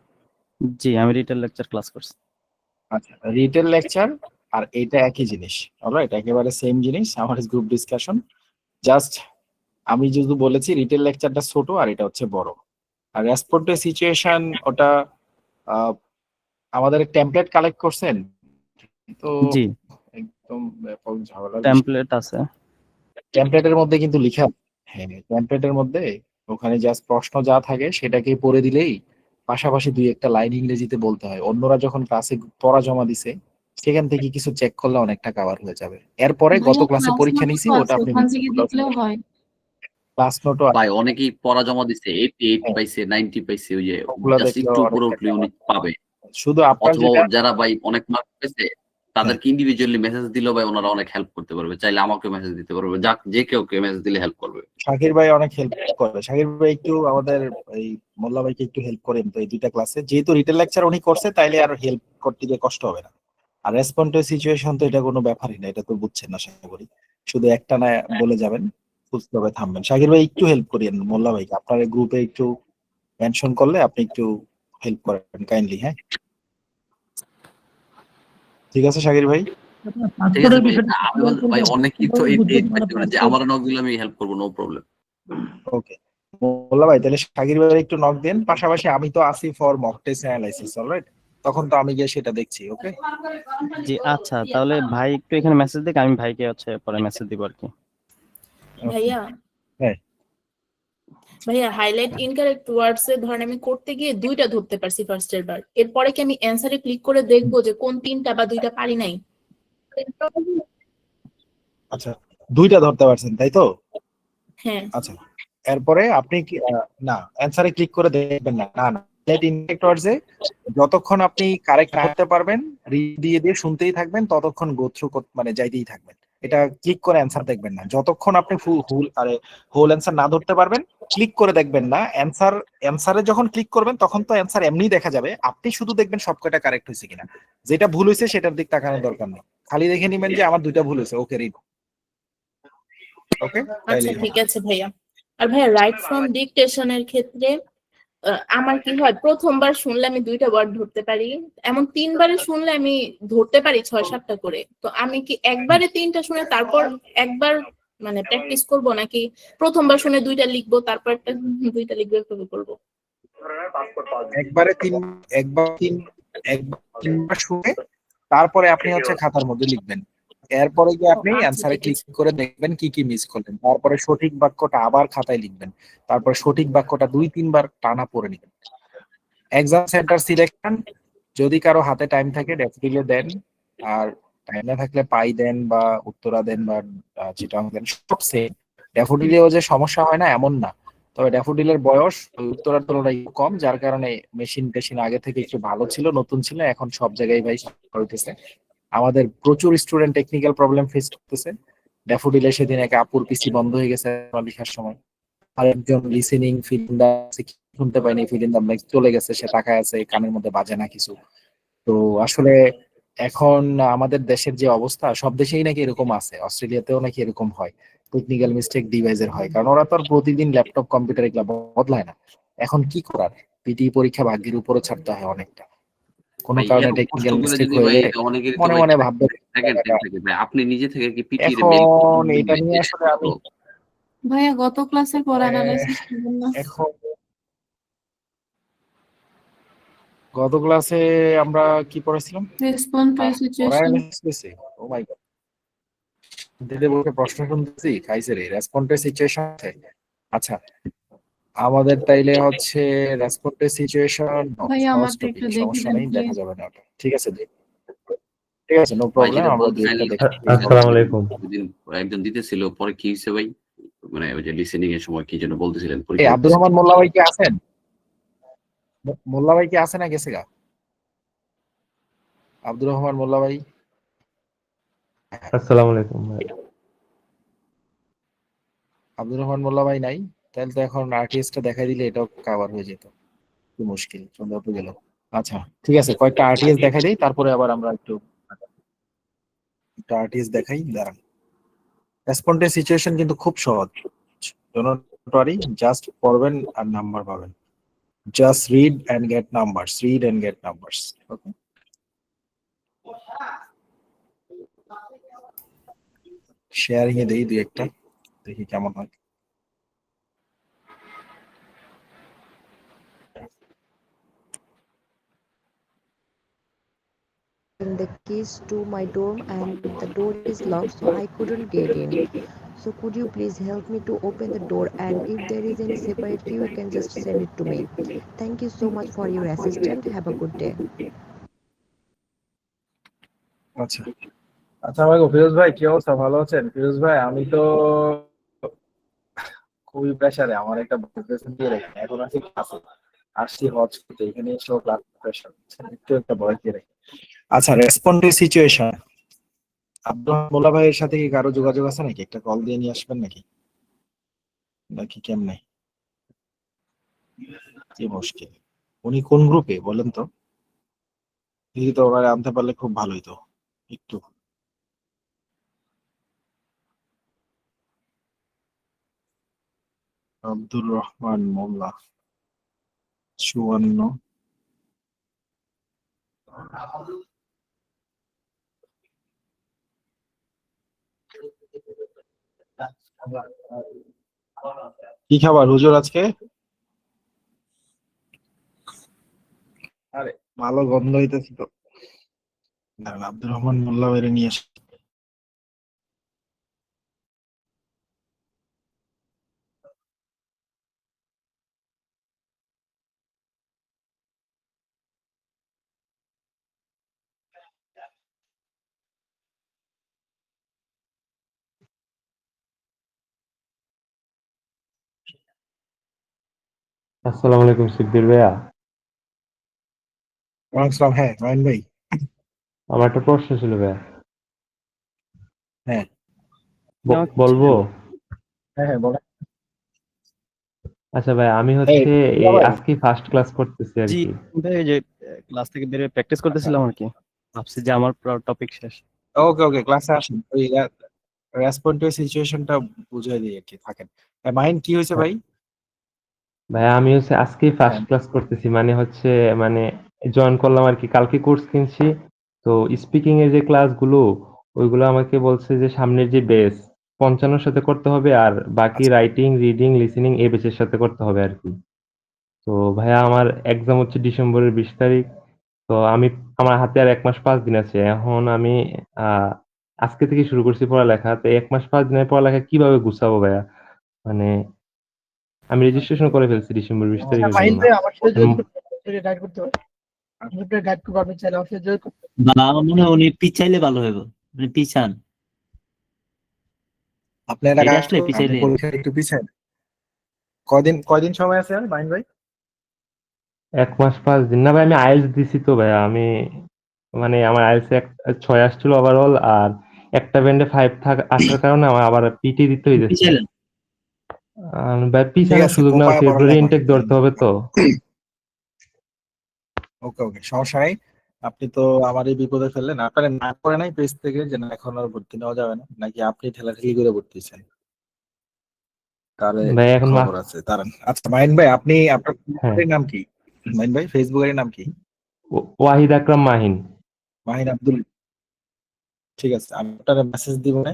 জি, আমি রিটেল লেকচার ক্লাস করছি। আচ্ছা, রিটেল লেকচার আর এইটা একই জিনিস। অলরাইট, একেবারে সেম জিনিস। আমার গ্রুপ ডিসকাশন জাস্ট আমি যদি বলেছি রিটেল লেকচারটা ছোট আর এটা হচ্ছে বড়। আর রেসপন্সিভ সিচুয়েশন ওটা আমাদের টেমপ্লেট কালেক্ট করছেন তো জি, একদম ব্যাপক ঝামেলা। টেমপ্লেট আছে। টেমপ্লেটের মধ্যে কিন্তু লিখা, হ্যাঁ টেমপ্লেটের মধ্যে ওখানে জাস্ট প্রশ্ন যা থাকে সেটাকে পড়ে দিলেই পাশাপাশি দুই একটা লাইন ইংরেজিতে বলতে হয়। অন্যরা যখন ক্লাসে পড়া জমা দিছে সেখান থেকে কিছু চেক করলে অনেকটা কভার হয়ে যাবে। এরপরে গত ভাইয়া ক্লাসে ক্লাস পরীক্ষা নোটও নিয়েছি, তো ওটা আছে, আপনি ওখান থেকে দেখলেও হয়। ক্লাস নোটও ভাই অনেকেই পড়া জমা দিছে 88 হ্যাঁ, পাইছে, 90 পাইছে, ওই যে ওগুলা জাস্ট দেখলেও একটু উপরে অনেকটা উঠলে উনি পাবে। শুধু আপনার অথবা যেটা যারা ভাই অনেক মার্ক পেয়েছে তাদেরকে ইন্ডিভিজুয়ালি মেসেজ দিলেও ভাই ওনারা অনেক হেল্প করতে পারবে। চাইলে আমাকে মেসেজ দিতে পারবে, যে কেউ মেসেজ দিলে হেল্প করবে। শাকির ভাই অনেক হেল্প করে। শাকির ভাই একটু আমাদের এই মোল্লা ভাইকে একটু হেল্প করেন তো এই দুইটা ক্লাসে, যেহেতু রিটেল লেকচার উনি করছে তাইলে আর হেল্প করতে গিয়ে কষ্ট হবে না। আর রেসপন্সিভ সিচুয়েশন তো এটা কোনো ব্যাপারই না, এটা তো বুঝছেন না আশা করি। শুধু একটা না বলে যাবেন, সুস্থভাবে থামবেন। শাকির ভাই একটু হেল্প করিয়েন মোল্লা ভাইকে, আপনার গ্রুপে একটু মেনশন করলে আপনি একটু হেল্প করেন কাইন্ডলি। হ্যাঁ, ঠিক আছে শাকির ভাই। ঠিক আছে ভাই, আমি ভাই অনেকেই তো এই পাইছে যে আমার নক দিলে আমি হেল্প করবো, নো প্রবলেম। ওকে মোল্লা ভাই, তাহলে শাকির ভাই একটু নক দেন। পাশাপাশি আমি তো আসি for mock test analysis, alright? তখন তো আমি গিয়ে সেটা দেখছি। ওকে জি আচ্ছা, তাহলে ভাই একটু এখানে মেসেজ দিক, আমি ভাইকে হচ্ছে পরে মেসেজ দিব আর কি। ভাইয়া হ্যাঁ ভাইয়া হাইলাইট ইনকারেক্ট ওয়ার্ডস এ ধরেন আমি করতে গিয়ে দুইটা ধরতে পারছি ফার্স্টের বার, এরপরে কি আমি অ্যানসারে ক্লিক করে দেখবো যে কোন তিনটা বা দুইটা পারি নাই? আচ্ছা, দুইটা ধরতে পারছেন তাই তো? হ্যাঁ। আচ্ছা, এরপরে আপনি কি না অ্যানসারে ক্লিক করে দেখবেন না? না না, হাইলাইট ইনকারেক্ট ওয়ার্ডস এ যতক্ষণ আপনি কারেক্ট করতে পারবেন রিড দিয়ে দিয়ে শুনতেই থাকবেন, ততক্ষণ গো থ্রু মানে যাইতেই থাকবেন। এটা ক্লিক করে অ্যানসার দেখবেন না। যতক্ষণ আপনি হোল অ্যানসার না ধরতে পারবেন ক্লিক করে দেখবেন না। অ্যানসারে যখন ক্লিক করবেন তখন তো অ্যানসার এমনিই দেখা যাবে, আপনি শুধু দেখবেন সবকটা কারেক্ট হয়েছে কিনা। যেটা ভুল হয়েছে সেটার দিক তাকানোর দরকার নেই, খালি দেখে নিবেন যে আমার দুইটা ভুল হয়েছে। ওকে রিড। ওকে আচ্ছা ঠিক আছে ভাইয়া। আর ভাইয়া রাইট ফ্রম ডিকটেশনের ক্ষেত্রে আমার কি হয়, প্রথমবার শুনলে আমি দুইটা ওয়ার্ড ধরতে পারি, এমন তিনবারে শুনলে আমি ধরতে পারি 6-7টা করে। তো আমি কি একবারে তিনটা শুনে তারপর একবার মানে প্র্যাকটিস করব, নাকি প্রথমবার শুনে দুইটা লিখবো তারপর একটা দুইটা লিখবো, এভাবে করবো? একবার তিনবার শুনে তারপরে আপনি হচ্ছে খাতার মধ্যে লিখবেন। এরপরে গিয়ে আপনি অ্যানসারে ক্লিক করে দেখবেন কি কি মিস করলেন। তারপরে সঠিক বাক্যটা আবার খাতায় লিখবেন। তারপরে সঠিক বাক্যটা 2-3 বার টানা পড়ে নেবেন। এক্সাম সেন্টার সিলেকশন যদি কারো হাতে টাইম থাকে ডেফিনেটলি দেন, আর টাইম না থাকলে পাই দেন বা উত্তরা দেন বা চিটাং দেন, সব সেম। ড্যাফোডিলেও যে সমস্যা হয় না এমন না, তবে ড্যাফোডিলের বয়স উত্তরার তুলনায় কম, যার কারণে মেশিন আগে থেকে একটু ভালো ছিল, নতুন ছিল। এখন সব জায়গায় ভাই হইতেছে। আমাদের প্রচুর স্টুডেন্ট টেকনিক্যাল প্রবলেম ফেস করতেছে। ড্যাফোডিলে সেদিন এক আপুর পিসি বন্ধ হয়ে গেছে লেখার সময়, আর একজন লিসেনিং ফিলিন্দা শুনতে পাইনি, ফিলিন্দা চলে গেছে, সে তাকায় আছে, কানের মধ্যে বাজে না কিছু। তো আসলে এখন আমাদের দেশের যে অবস্থা, সব দেশেই নাকি এরকম আছে, অস্ট্রেলিয়াতেও নাকি এরকম হয়, টেকনিক্যাল মিস্টেক ডিভাইসের হয়, কারণ ওরা তো আর প্রতিদিন ল্যাপটপ কম্পিউটার এগুলা বদলায় না। এখন কি করার, পিটি পরীক্ষা ভাগ্যের উপরে ছাড়তে হয় অনেকটা। কোনো ভাই কারণে এত কষ্ট টেকনিক্যাল করে মিস্টেক যদি হয়ে ভাই গেলে অনেকেরই তো মনে ভাই মনে ভাববে সেকেন্ড টাইম থাকে ভাই, আপনি নিজে থেকে কি পিটির মেইল এখন এটা নিয়ে আসলে আমি ভাইয়া গত ক্লাসের পর আহ, অ্যানালাইসিস করবেন না? এখন গত ক্লাসে আমরা কি পড়েছিলাম? Respond to situation. Oh my god, দিদি বলতে প্রশ্ন শুনতেছি খাইছে রে, রেসপন্ডের সিচুয়েশন আছে। আচ্ছা, আমাদের তাইলে হচ্ছে রেসপন্ডের সিচুয়েশন ভাইয়া সহজ আমারটা টপিক, একটু দেখে সমস্যা দেন নেই, প্লিজ। দেখা যাবে না ওটা। ঠিক আছে ঠিক আছে, নো ভাই প্রবলেম, যেটা আমরা দুই একটা বলছিলেন দেখে আসসালামু আলাইকুম। দুদিন একজন দিতেছিল, পরে কি হয়েছে ভাই? মানে ওই যে লিসেনিং এর সময় কি যেন বলতেছিলেন এই পরীক্ষা আব্দুর রহমান মোল্লা ভাই কি আছেন? মোল্লা ভাই কি আছে না গেছে গা? আব্দুর রহমান মোল্লা ভাই, আসসালামু আলাইকুম ভাই। আব্দুর রহমান মোল্লা ভাই নাই? তাহলে তো এখন আরটিএস টা দেখাই দিলে এটাও কভার হয়ে যেত। কি মুশকিল, সন্ধ্যা তো গেল। আচ্ছা ঠিক আছে, কয়েকটা আরটিএস দেখাই দেই, তারপরে আবার আমরা একটু আরটিএস দেখাই, দাঁড়ান। রেসপন্ডের সিচুয়েশন কিন্তু খুব সহজ, ডোন্ট ওয়ারি, জাস্ট পড়বেন আর নাম্বার পাবেন। Just read and get numbers, read and get numbers. Okay, sharing এ দেই দুই একটা, দেখি কেমন হয়। The keys to my dorm and the door is locked, so I couldn't get in. So could you please help me to open the door, and if there is any separate key you can just send it to me. Thank you so much for your assistance. Have a good day. আচ্ছা আচ্ছা ভাই, ফিরোজ ভাই কি অবস্থা, ভালো আছেন? ফিরোজ ভাই আমি তো খুবই প্রেসারে, আমার একটা প্রেজেন্ট দিয়ে রাখি, এখন আছি ক্লাসে, আসছি হজ করতে, এখানে এসেও ক্লাস প্রেসার, একটু একটা ভয় দিয়ে রাখি। আচ্ছা, রেসপন্ডের সিচুয়েশন, আব্দুল মোল্লা ভাইয়ের সাথে কি কারো যোগাযোগ আছে নাকি? একটা কল দিয়ে নিয়ে আসবেন নাকি, নাকি কেমনে? কি মুশকিল, উনি কোন গ্রুপে বলেন তো, দেখি তো, ওনারে আনতে পারলে খুব ভালোই তো। একটু আব্দুর রহমান মোল্লা 54। কি খাবার হুজুর আজকে? আরে ভালো গন্ধ হইতেছে তো, দাঁড়ান, আব্দুর রহমান মোল্লা বাইরে নিয়ে আসি। আসসালামু আলাইকুম শিববির ভাইয়া। ওয়ালাইকুম আসসালাম। হ্যাঁ নয়ন ভাই। আমার একটা প্রশ্ন ছিল ভাইয়া। হ্যাঁ বলবো? হ্যাঁ হ্যাঁ বলেন। আচ্ছা ভাই, আমি এই, হচ্ছে এই ভাই। আজকে ফার্স্ট ক্লাস করতেছি আর জি কি। ভাই, এই যে ক্লাস থেকে বেরিয়ে প্র্যাকটিস করতেছিলাম আর কি, ভাবছি যে আমার টপিক শেষ। ওকে ওকে, ক্লাসে আসেন, ওই রেসপন্ডের সিচুয়েশনটা বুঝাই দিই আর কি, থাকেন। মাইন্ড কি হয়েছে ভাই? ভাই আমি হচ্ছে আজকে ফার্স্ট হ্যাঁ। ক্লাস করতেছি, মানে হচ্ছে মানে জয়েন করলাম আর কি, কালকে কোর্স কিনছি। তো স্পিকিং এর যে ক্লাসগুলো, ওইগুলো আমাকে বলছে যে সামনের যে বেস 55 সাথে করতে হবে, আর বাকি আচ্ছা। রাইটিং রিডিং লিসেনিং এই বেসের সাথে করতে হবে আর কি। তো ভাইয়া আমার এক্সাম হচ্ছে ডিসেম্বরের 20 তারিখ। তো আমার হাতে আর 1 মাস 5 দিন আছে। এখন আমি আজকে থেকে শুরু করছি পড়ালেখা। তো 1 মাস 5 দিনের পড়ালেখা কিভাবে গুছাবো ভাইয়া? মানে আমি রেজিস্ট্রেশন করে ফেলছি ডিসেম্বর 20 তারিখের জন্য। আমার মনে হয় উনি পিছাইলে ভালো হবে, মানে পিছান। আপনি একটা এটা কাজ আসলে করুন, আপনি পিছাইলে পরীক্ষা একটু পিছান। কয়দিন সময় আছে আর মাইন্ড ভাই? 1 মাস 5 দিন না ভাই, আমি আইএলটিএস দিছি তো ভাইয়া। আমি মানে আমার আইএলটিএস 6 আসছিল ওভারঅল, আর একটা ব্যান্ডে 5 আসার কারণে আমার আবার পিটি দিতে হইতেছে। পিছাইলেন। ভাই ঠিক পিছানোর আছে, সুযোগ না, কোপায় ফেব্রুয়ারি পড়ালেখা ইনটেক করেন। ধরতে হবে তো। ওকে ওকে, সমস্যা নাই। আপনি তো আমারই বিপদে ফেললেন। আপনারা না করে নাই পেজ থেকে যে না এখন আর ভর্তি নেওয়া যাবে না, নাকি আপনি ঠেলাঠেলি করে ভর্তি হয়েছেন? তাহলে ভাই এখন খবর আছে, দাঁড়ান। আচ্ছা মাইন ভাই, আপনার হ্যাঁ, নাম কি? মাইন ভাই ফেসবুকের নাম কি? ওয়াহিদ আকরাম মাহিন। মাহিন আব্দুল, ঠিক আছে, আমি আপনার মেসেজ দিব না,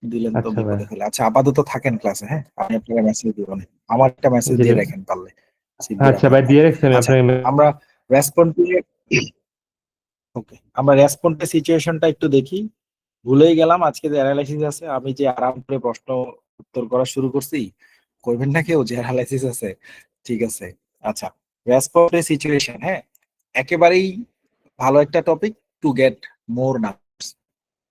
দিলেন তো আচ্ছা ভাই, বিপদে ফেলে। আচ্ছা আপাতত থাকেন ক্লাসে, হ্যাঁ আমি আপনাকে মেসেজ দিব না, আমার একটা মেসেজ জি দিয়ে ভাই। রাখেন পারলে, সিদ্দিক আচ্ছা আহমেদ ভাই, ভাই। দিয়ে রাখছি আমি আচ্ছা আপনাকে। আমরা রেসপন্সে ওকে, আমরা রেসপন্সে সিচুয়েশনটা একটু দেখি। ভুলেই গেলাম আজকে যে অ্যানালাইসিস আছে, আমি যে আরাম করে প্রশ্ন উত্তর করা শুরু করছি, করবেন না কেউ যে অ্যানালাইসিস আছে? ঠিক আছে, আচ্ছা রেসপন্সে সিচুয়েশন, হ্যাঁ একেবারেই ভালো একটা টপিক টু গেট মোর না